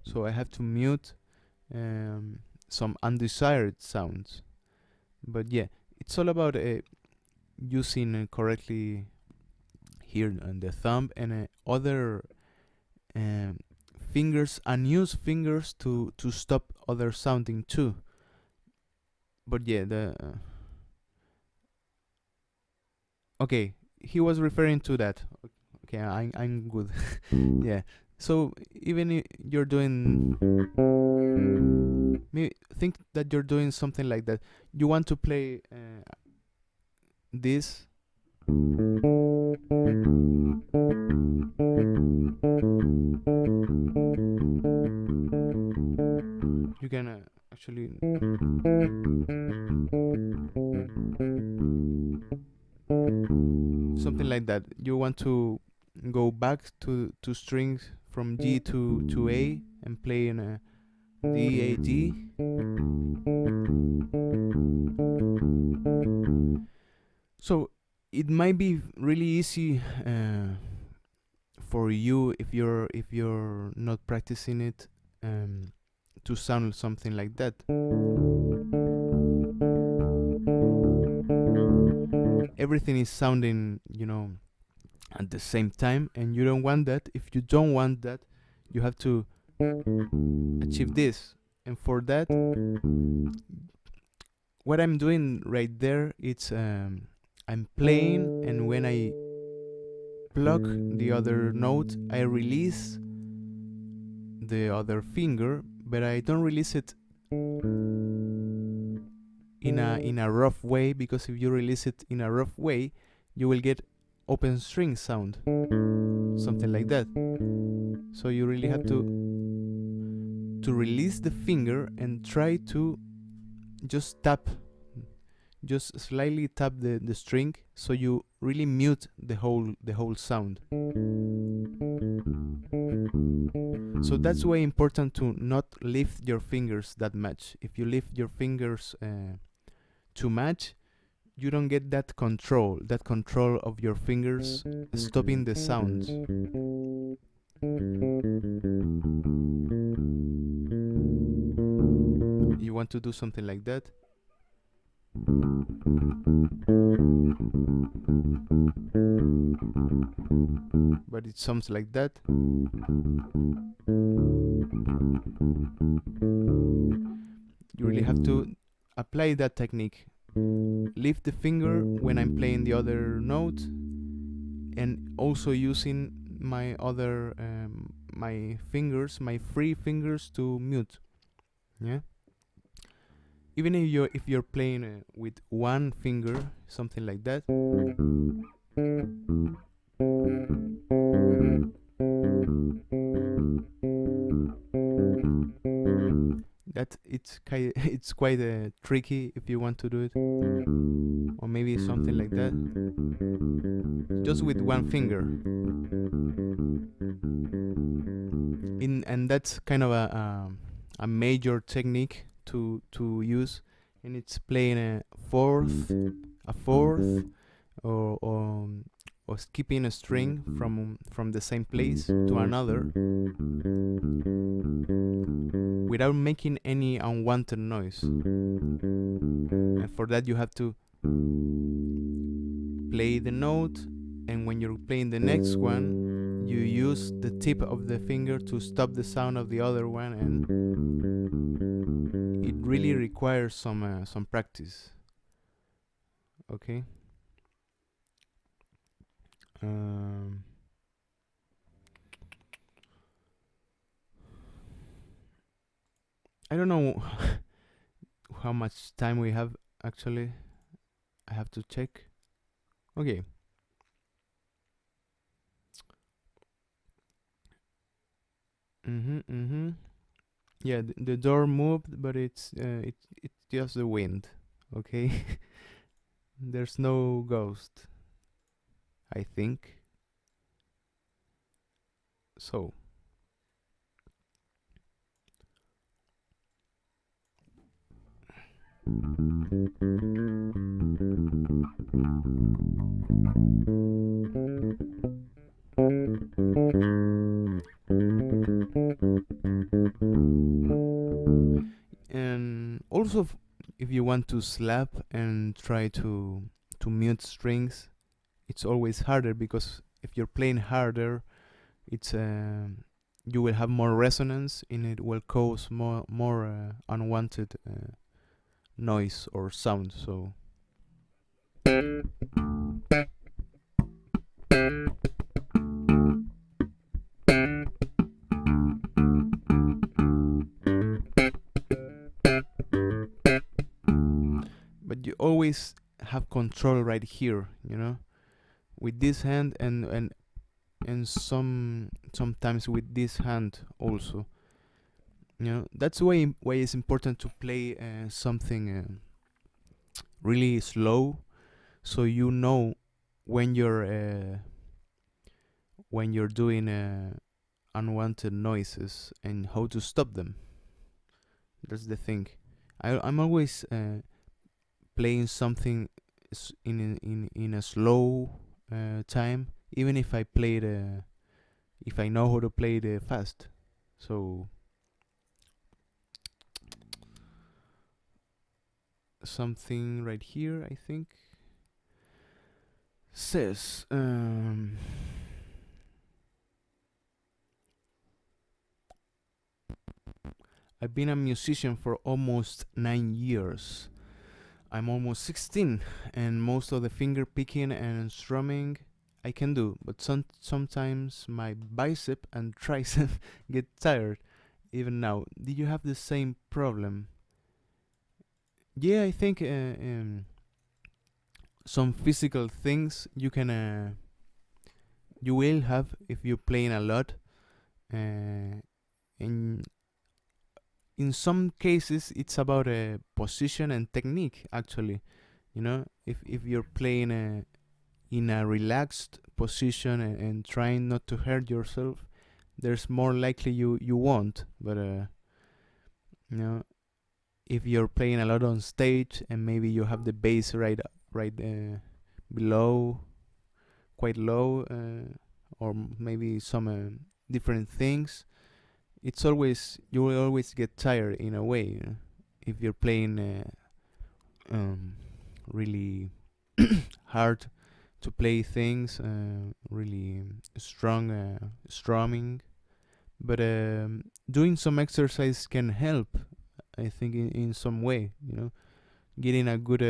So I have to mute some undesired sounds. But yeah, it's all about using correctly here on the thumb, and other fingers, unused fingers to stop other sounding too. But yeah, okay, he was referring to that. Okay, I'm good. Yeah. So even if you're doing, think that you're doing something like that. You want to play this. You can actually something like that. You want to go back to strings from G to A and play in D, A, D. So it might be really easy for you if you're not practicing it to sound something like that. Everything is sounding, at the same time, and you don't want that. If you don't want that, you have to achieve this. And for that, what I'm doing right there, it's I'm playing, and when I pluck the other note, I release the other finger, but I don't release it in a rough way, because if you release it in a rough way, you will get open string sound, something like that. So you really have to release the finger and try to just slightly tap the string, so you really mute the whole sound. So that's way important, to not lift your fingers that much. If you lift your fingers too much, you don't get that control of your fingers stopping the sounds. You want to do something like that. But it sounds like that. You really have to apply that technique. Lift the finger when I'm playing the other note, and also using my other my free fingers to mute. Yeah. Even if you're playing with one finger, something like that. That it's quite tricky if you want to do it, or maybe something like that, just with one finger. And that's kind of a major technique to use, and it's playing a fourth, or skipping a string from the same place to another, without making any unwanted noise. And for that, you have to play the note, and when you're playing the next one, you use the tip of the finger to stop the sound of the other one, and it really requires some practice. Okay. I don't know how much time we have, actually. I have to check. Okay. Yeah, the door moved, but it's just the wind. Okay. There's no ghost, I think. So. And also, if you want to slap and try to mute strings, it's always harder, because if you're playing harder, it's you will have more resonance, and it will cause more unwanted noise or sound. So but you always have control right here, with this hand, and sometimes with this hand also. That's why it's important to play something really slow, so you know when you're doing unwanted noises and how to stop them. That's the thing. I'm always playing something in a slow time, even if I play it if I know how to play it fast. So something right here, I think, says I've been a musician for almost 9 years. I'm almost 16, and most of the finger picking and strumming I can do, but sometimes my bicep and tricep get tired. Even now, did you have the same problem? Yeah, I think some physical things you will have if you're playing a lot. In in some cases, it's about a position and technique. Actually, if you're playing in a relaxed position and trying not to hurt yourself, there's more likely you won't. But you know, if you're playing a lot on stage and maybe you have the bass right below, quite low, or maybe some different things, it's always you will always get tired in a way. If you're playing really hard to play things, really strong strumming, but doing some exercise can help. I think in some way, getting a good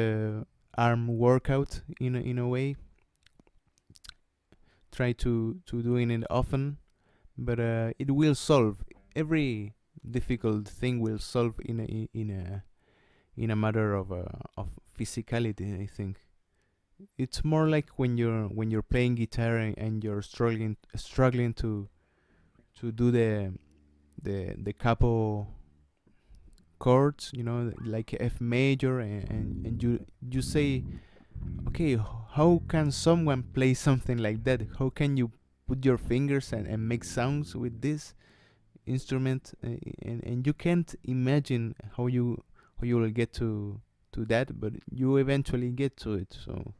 arm workout in a way. Try to doing it often, but it will solve every difficult thing. Will solve in a matter of physicality. I think it's more like when you're playing guitar and you're struggling to do the capo chords, like F major, and you say, okay, how can someone play something like that? How can you put your fingers and make sounds with this instrument? And you can't imagine how you will get to that, but you eventually get to it. So,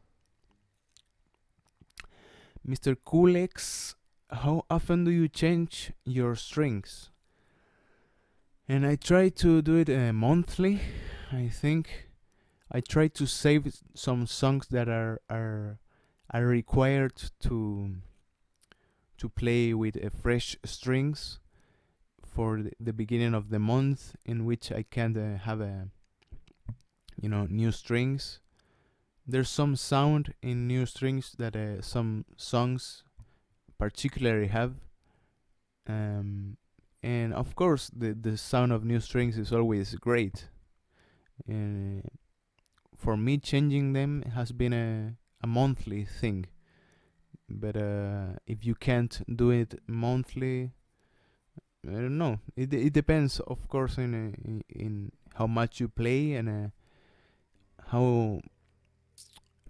Mr. Kulex, how often do you change your strings? And I try to do it monthly. I think I try to save some songs that are required to play with fresh strings for the beginning of the month, in which I can have new strings. There's some sound in new strings that some songs particularly have, and of course the sound of new strings is always great. And for me, changing them has been a monthly thing. But if you can't do it monthly, I don't know. It depends, of course, in how much you play, and how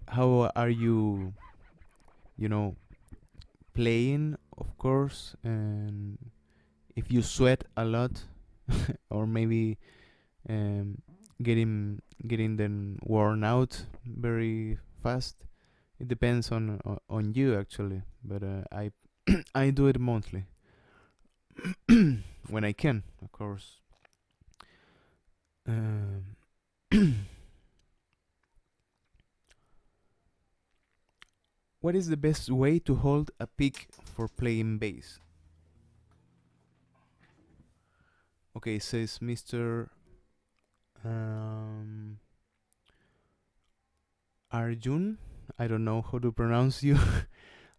are you, playing, of course, and if you sweat a lot, or maybe um, getting them worn out very fast. It depends on you, actually, but I I do it monthly when I can, of course. Um, what is the best way to hold a pick for playing bass? Okay, says Mr. Um, Arjun. I don't know how to pronounce you.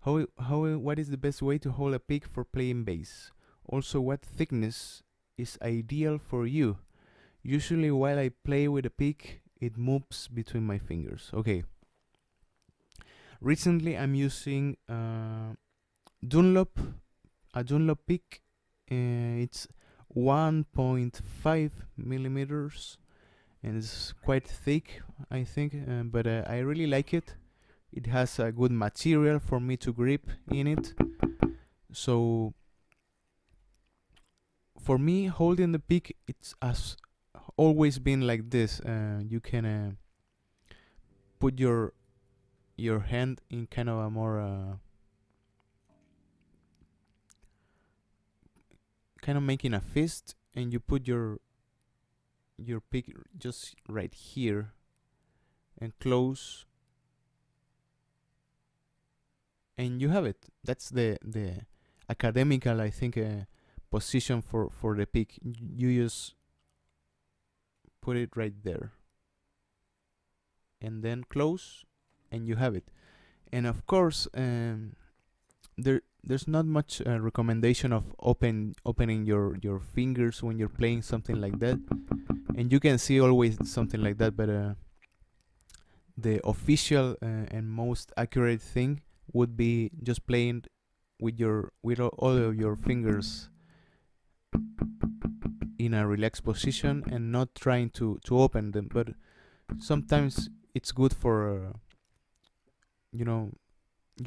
What is the best way to hold a pick for playing bass? Also, what thickness is ideal for you? Usually, while I play with a pick, it moves between my fingers. Okay. Recently, I'm using Dunlop, a Dunlop pick. It's 1.5 millimeters, and it's quite thick, I think. But I really like it. It has a good material for me to grip in it. So for me, holding the pick, it's as always been like this. You can put your hand in kind of a more kind of making a fist, and you put your pick just right here and close, and you have it. That's the academical, I think, position for the pick. You just put it right there and then close, and you have it. And of course, there's not much recommendation of opening your fingers when you're playing something like that, and you can see always something like that, but the official and most accurate thing would be just playing with all of your fingers in a relaxed position and not trying to open them. But sometimes it's good for you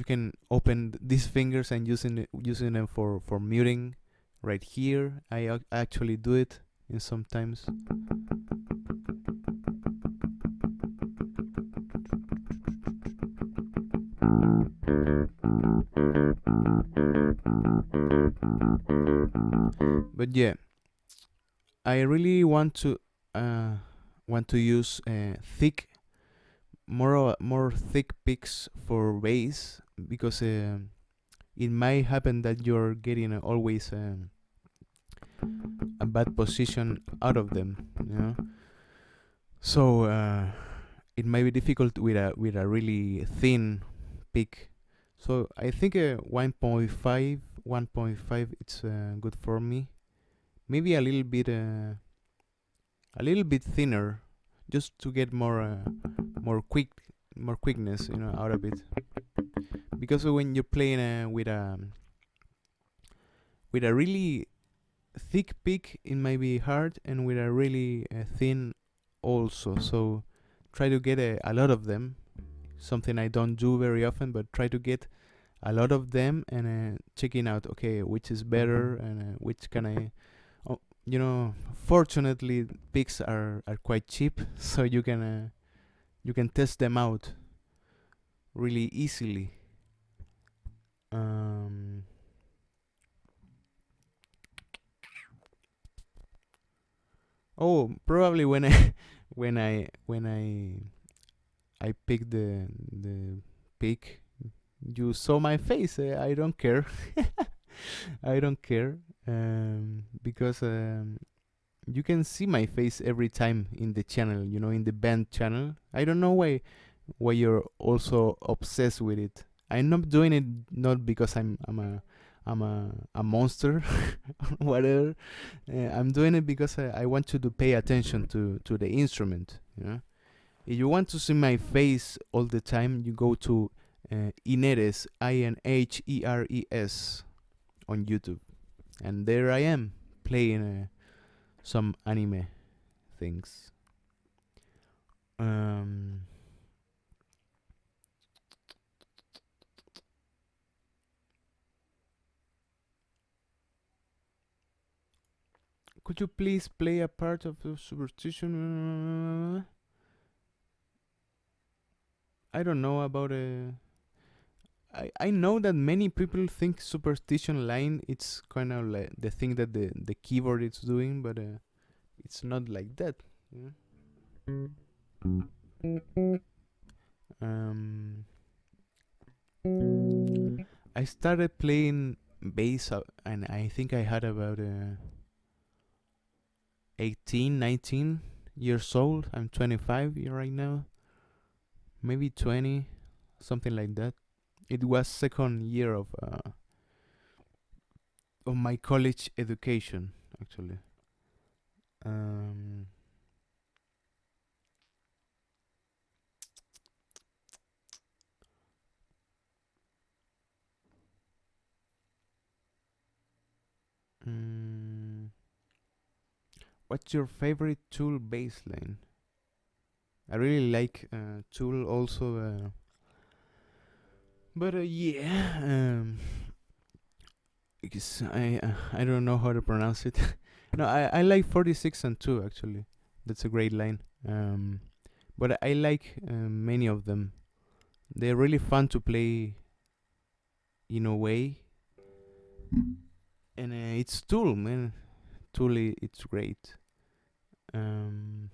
can open these fingers and using them for muting right here. I actually do it in sometimes. But yeah, I really want to use thick, more thick picks for bass, because it might happen that you're getting always a bad position out of them. So it might be difficult with a really thin pick. So I think 1.5 it's good for me. Maybe a little bit thinner, just to get more quickness out of it. Because when you're playing with a really thick pick, it might be hard, and with a really thin also. So try to get a lot of them. Something I don't do very often, but try to get a lot of them and checking out, okay, which is better and which can I. Fortunately, picks are quite cheap, so you can test them out really easily. Oh, probably when I picked the pick, you saw my face. I don't care. I don't care, because you can see my face every time in the channel, in the band channel. I don't know why you're also obsessed with it. I'm not doing it not because I'm a monster, whatever. I'm doing it because I want you to pay attention to the instrument. If you want to see my face all the time, you go to Ineres, Inheres, on YouTube, and there I am playing some anime things. Could you please play a part of the superstition? I don't know about I know that many people think superstition line it's kind of like the thing that the keyboard is doing, but it's not like that. I started playing bass and I think I had about 18, 19 years old. I'm 25 right now. Maybe 20, something like that. It was second year of my college education, actually. What's your favorite Tool bass line? I really like Tool also, but yeah, because I don't know how to pronounce it. No, I like 46 and 2 actually. That's a great line. But I like many of them. They're really fun to play in a way, and it's Tool, man. Tool, it's great. Um,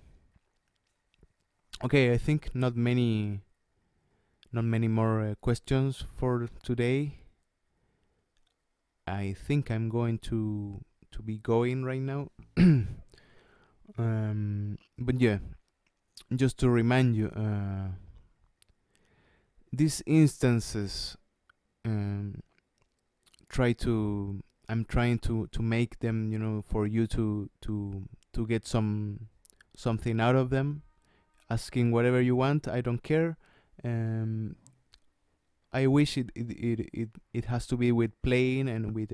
okay, I think not many more questions for today. I think I'm going to be going right now. But yeah, just to remind you, these instances, um, try to I'm trying to make them, for you to get something out of them. Asking whatever you want, I don't care. Um, I wish it has to be with playing and with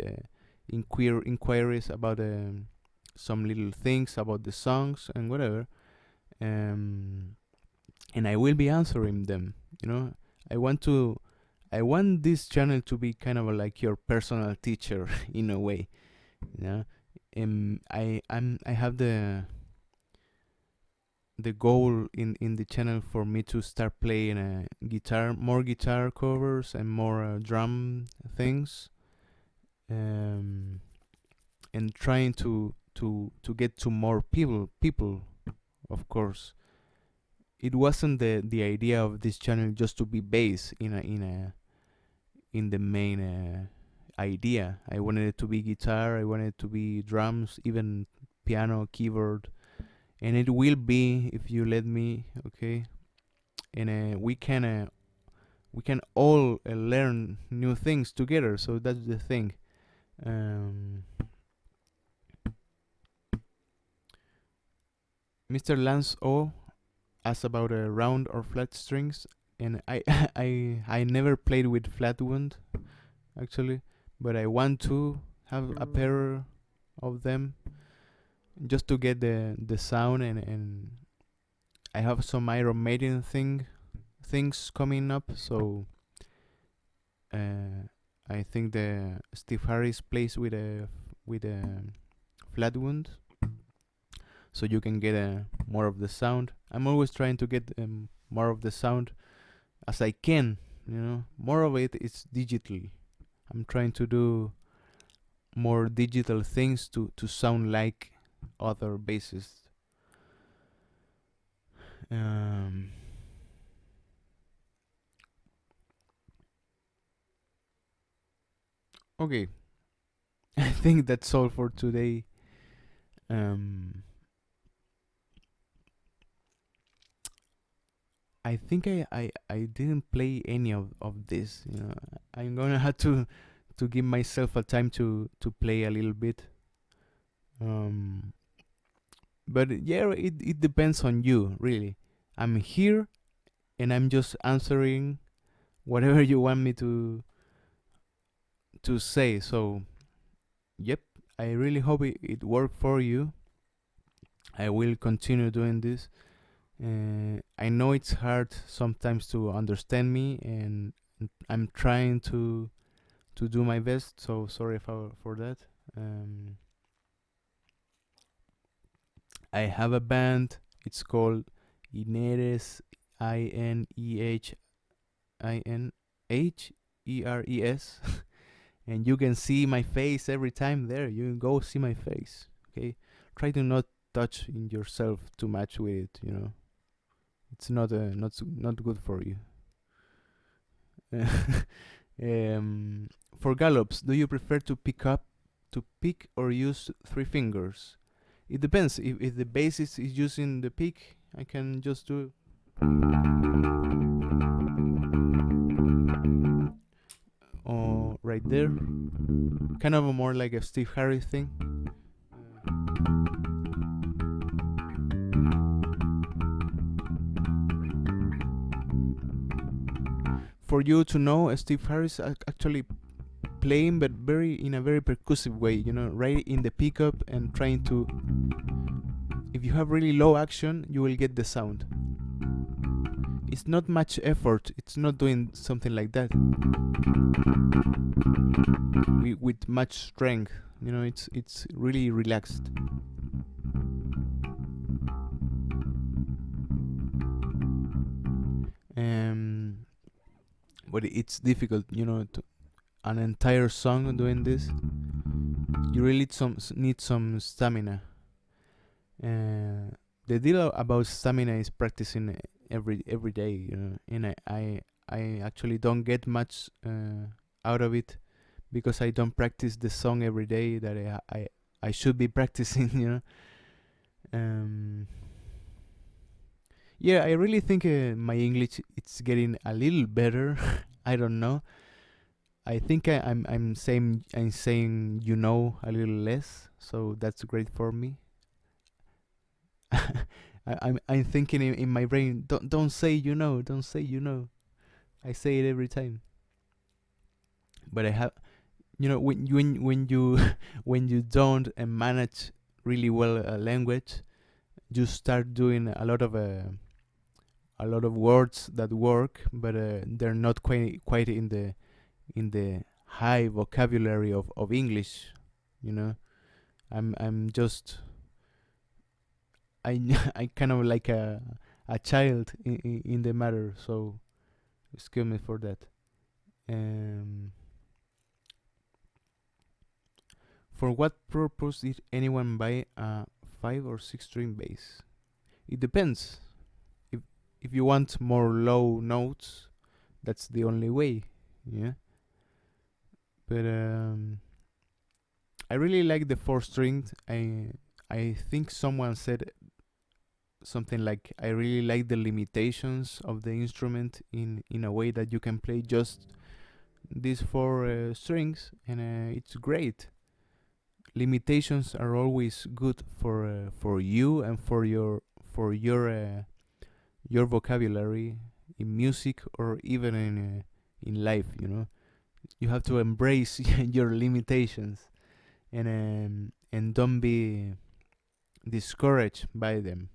inquiries about some little things about the songs and whatever. Um, and I will be answering them. I want to. I want this channel to be kind of like your personal teacher in a way. You know, I have the goal in the channel for me to start playing more guitar covers and more drum things, and trying to get to more people. Of course, it wasn't the idea of this channel just to be bass in the main idea. I wanted it to be guitar, I wanted it to be drums, even piano, keyboard, and it will be if you let me, okay. And we can all learn new things together. So that's the thing. Mr. Lance O asked about round or flat strings, and I I never played with flat wound actually, but I want to have a pair of them just to get the sound, and I have some Iron Maiden things coming up, so I think the Steve Harris plays with a flat wound, so you can get more of the sound. I'm always trying to get more of the sound as I can. More of it is digital. I'm trying to do more digital things to sound like other bassists. Okay, I think that's all for today. I think I didn't play any of this. I'm gonna have to give myself a time to play a little bit. But yeah, it depends on you, really. I'm here and I'm just answering whatever you want me to say. So yep, I really hope it worked for you. I will continue doing this. I know it's hard sometimes to understand me, and I'm trying to do my best. So sorry for that. I have a band. It's called Ineres, INEHINHERES, and you can see my face every time there. You can go see my face. Okay, try to not touch in yourself too much with it. It's not good for you. For gallops, do you prefer to pick or use 3 fingers? It depends. If the bassist is using the pick, I can just do right there, kind of more like a Steve Harris thing. For you to know, Steve Harris actually playing, but in a very percussive way, right in the pickup, and trying to, if you have really low action, you will get the sound. It's not much effort. It's not doing something like that with much strength. It's really relaxed. Um, but it's difficult, to an entire song doing this. You really need some stamina. The deal about stamina is practicing every day, and I actually don't get much out of it because I don't practice the song every day that I should be practicing, Um, yeah, I really think my English it's getting a little better. I don't know. I think I'm saying a little less, so that's great for me. I'm thinking in my brain, don't say don't say I say it every time, but I have when you when you don't manage really well a language, you start doing a lot of words that work, but they're not quite in the high vocabulary of English. You know, I'm just I I kind of like a child in the matter. So excuse me for that. Um, for what purpose did anyone buy a 5 or 6 string bass? It depends. If if you want more low notes, that's the only way. Yeah, but I really like the 4 strings. I think someone said something like I really like the limitations of the instrument in a way that you can play just these 4 strings, and it's great. Limitations are always good for you and for your vocabulary in music or even in life. You have to embrace your limitations and don't be discouraged by them.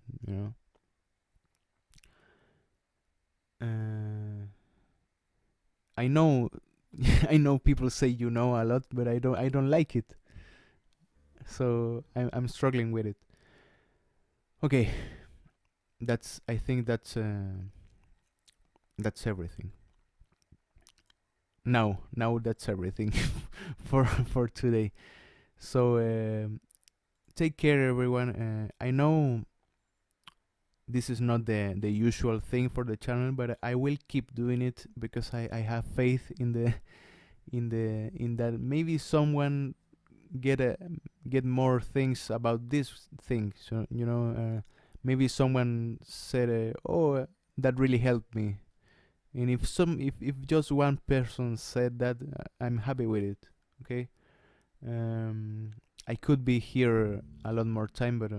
I know I know people say a lot, but I don't like it. So I'm struggling with it. Okay, I think that's everything. Now that's everything for today. So take care, everyone. I know this is not the usual thing for the channel, but I will keep doing it because I have faith in that maybe someone get a get more things about this thing. So maybe someone said, "Oh, that really helped me." And if just one person said that, I'm happy with it. Okay. Um, I could be here a lot more time, but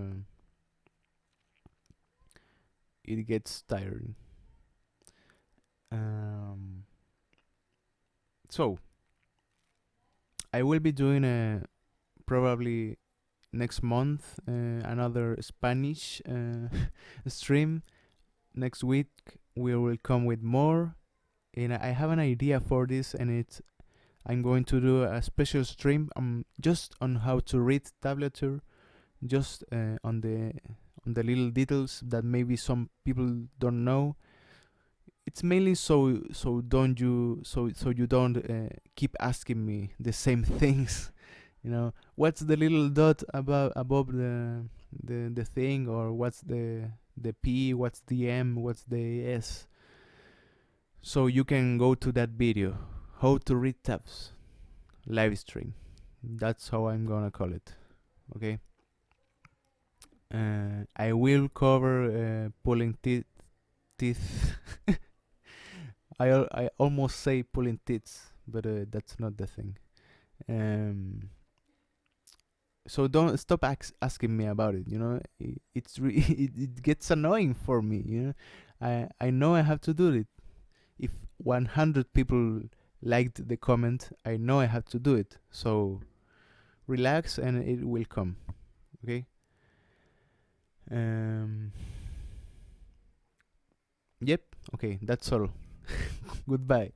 it gets tiring. Um, so I will be doing probably next month another Spanish stream. Next week we will come with more, and I have an idea for this, and I'm going to do a special stream just on how to read tablature, just on the little details that maybe some people don't know. It's mainly so you don't keep asking me the same things. What's the little dot above the thing, or what's the P, what's the M, what's the S. So you can go to that video, how to read tabs, live stream. That's how I'm gonna call it. Okay. I will cover pulling teeth. I almost say pulling teeth, but that's not the thing. So don't stop asking me about it. It gets annoying for me. I know I have to do it. If 100 people liked the comment, I know I have to do it. So relax and it will come. Okay. Yep. Okay. That's all. Goodbye.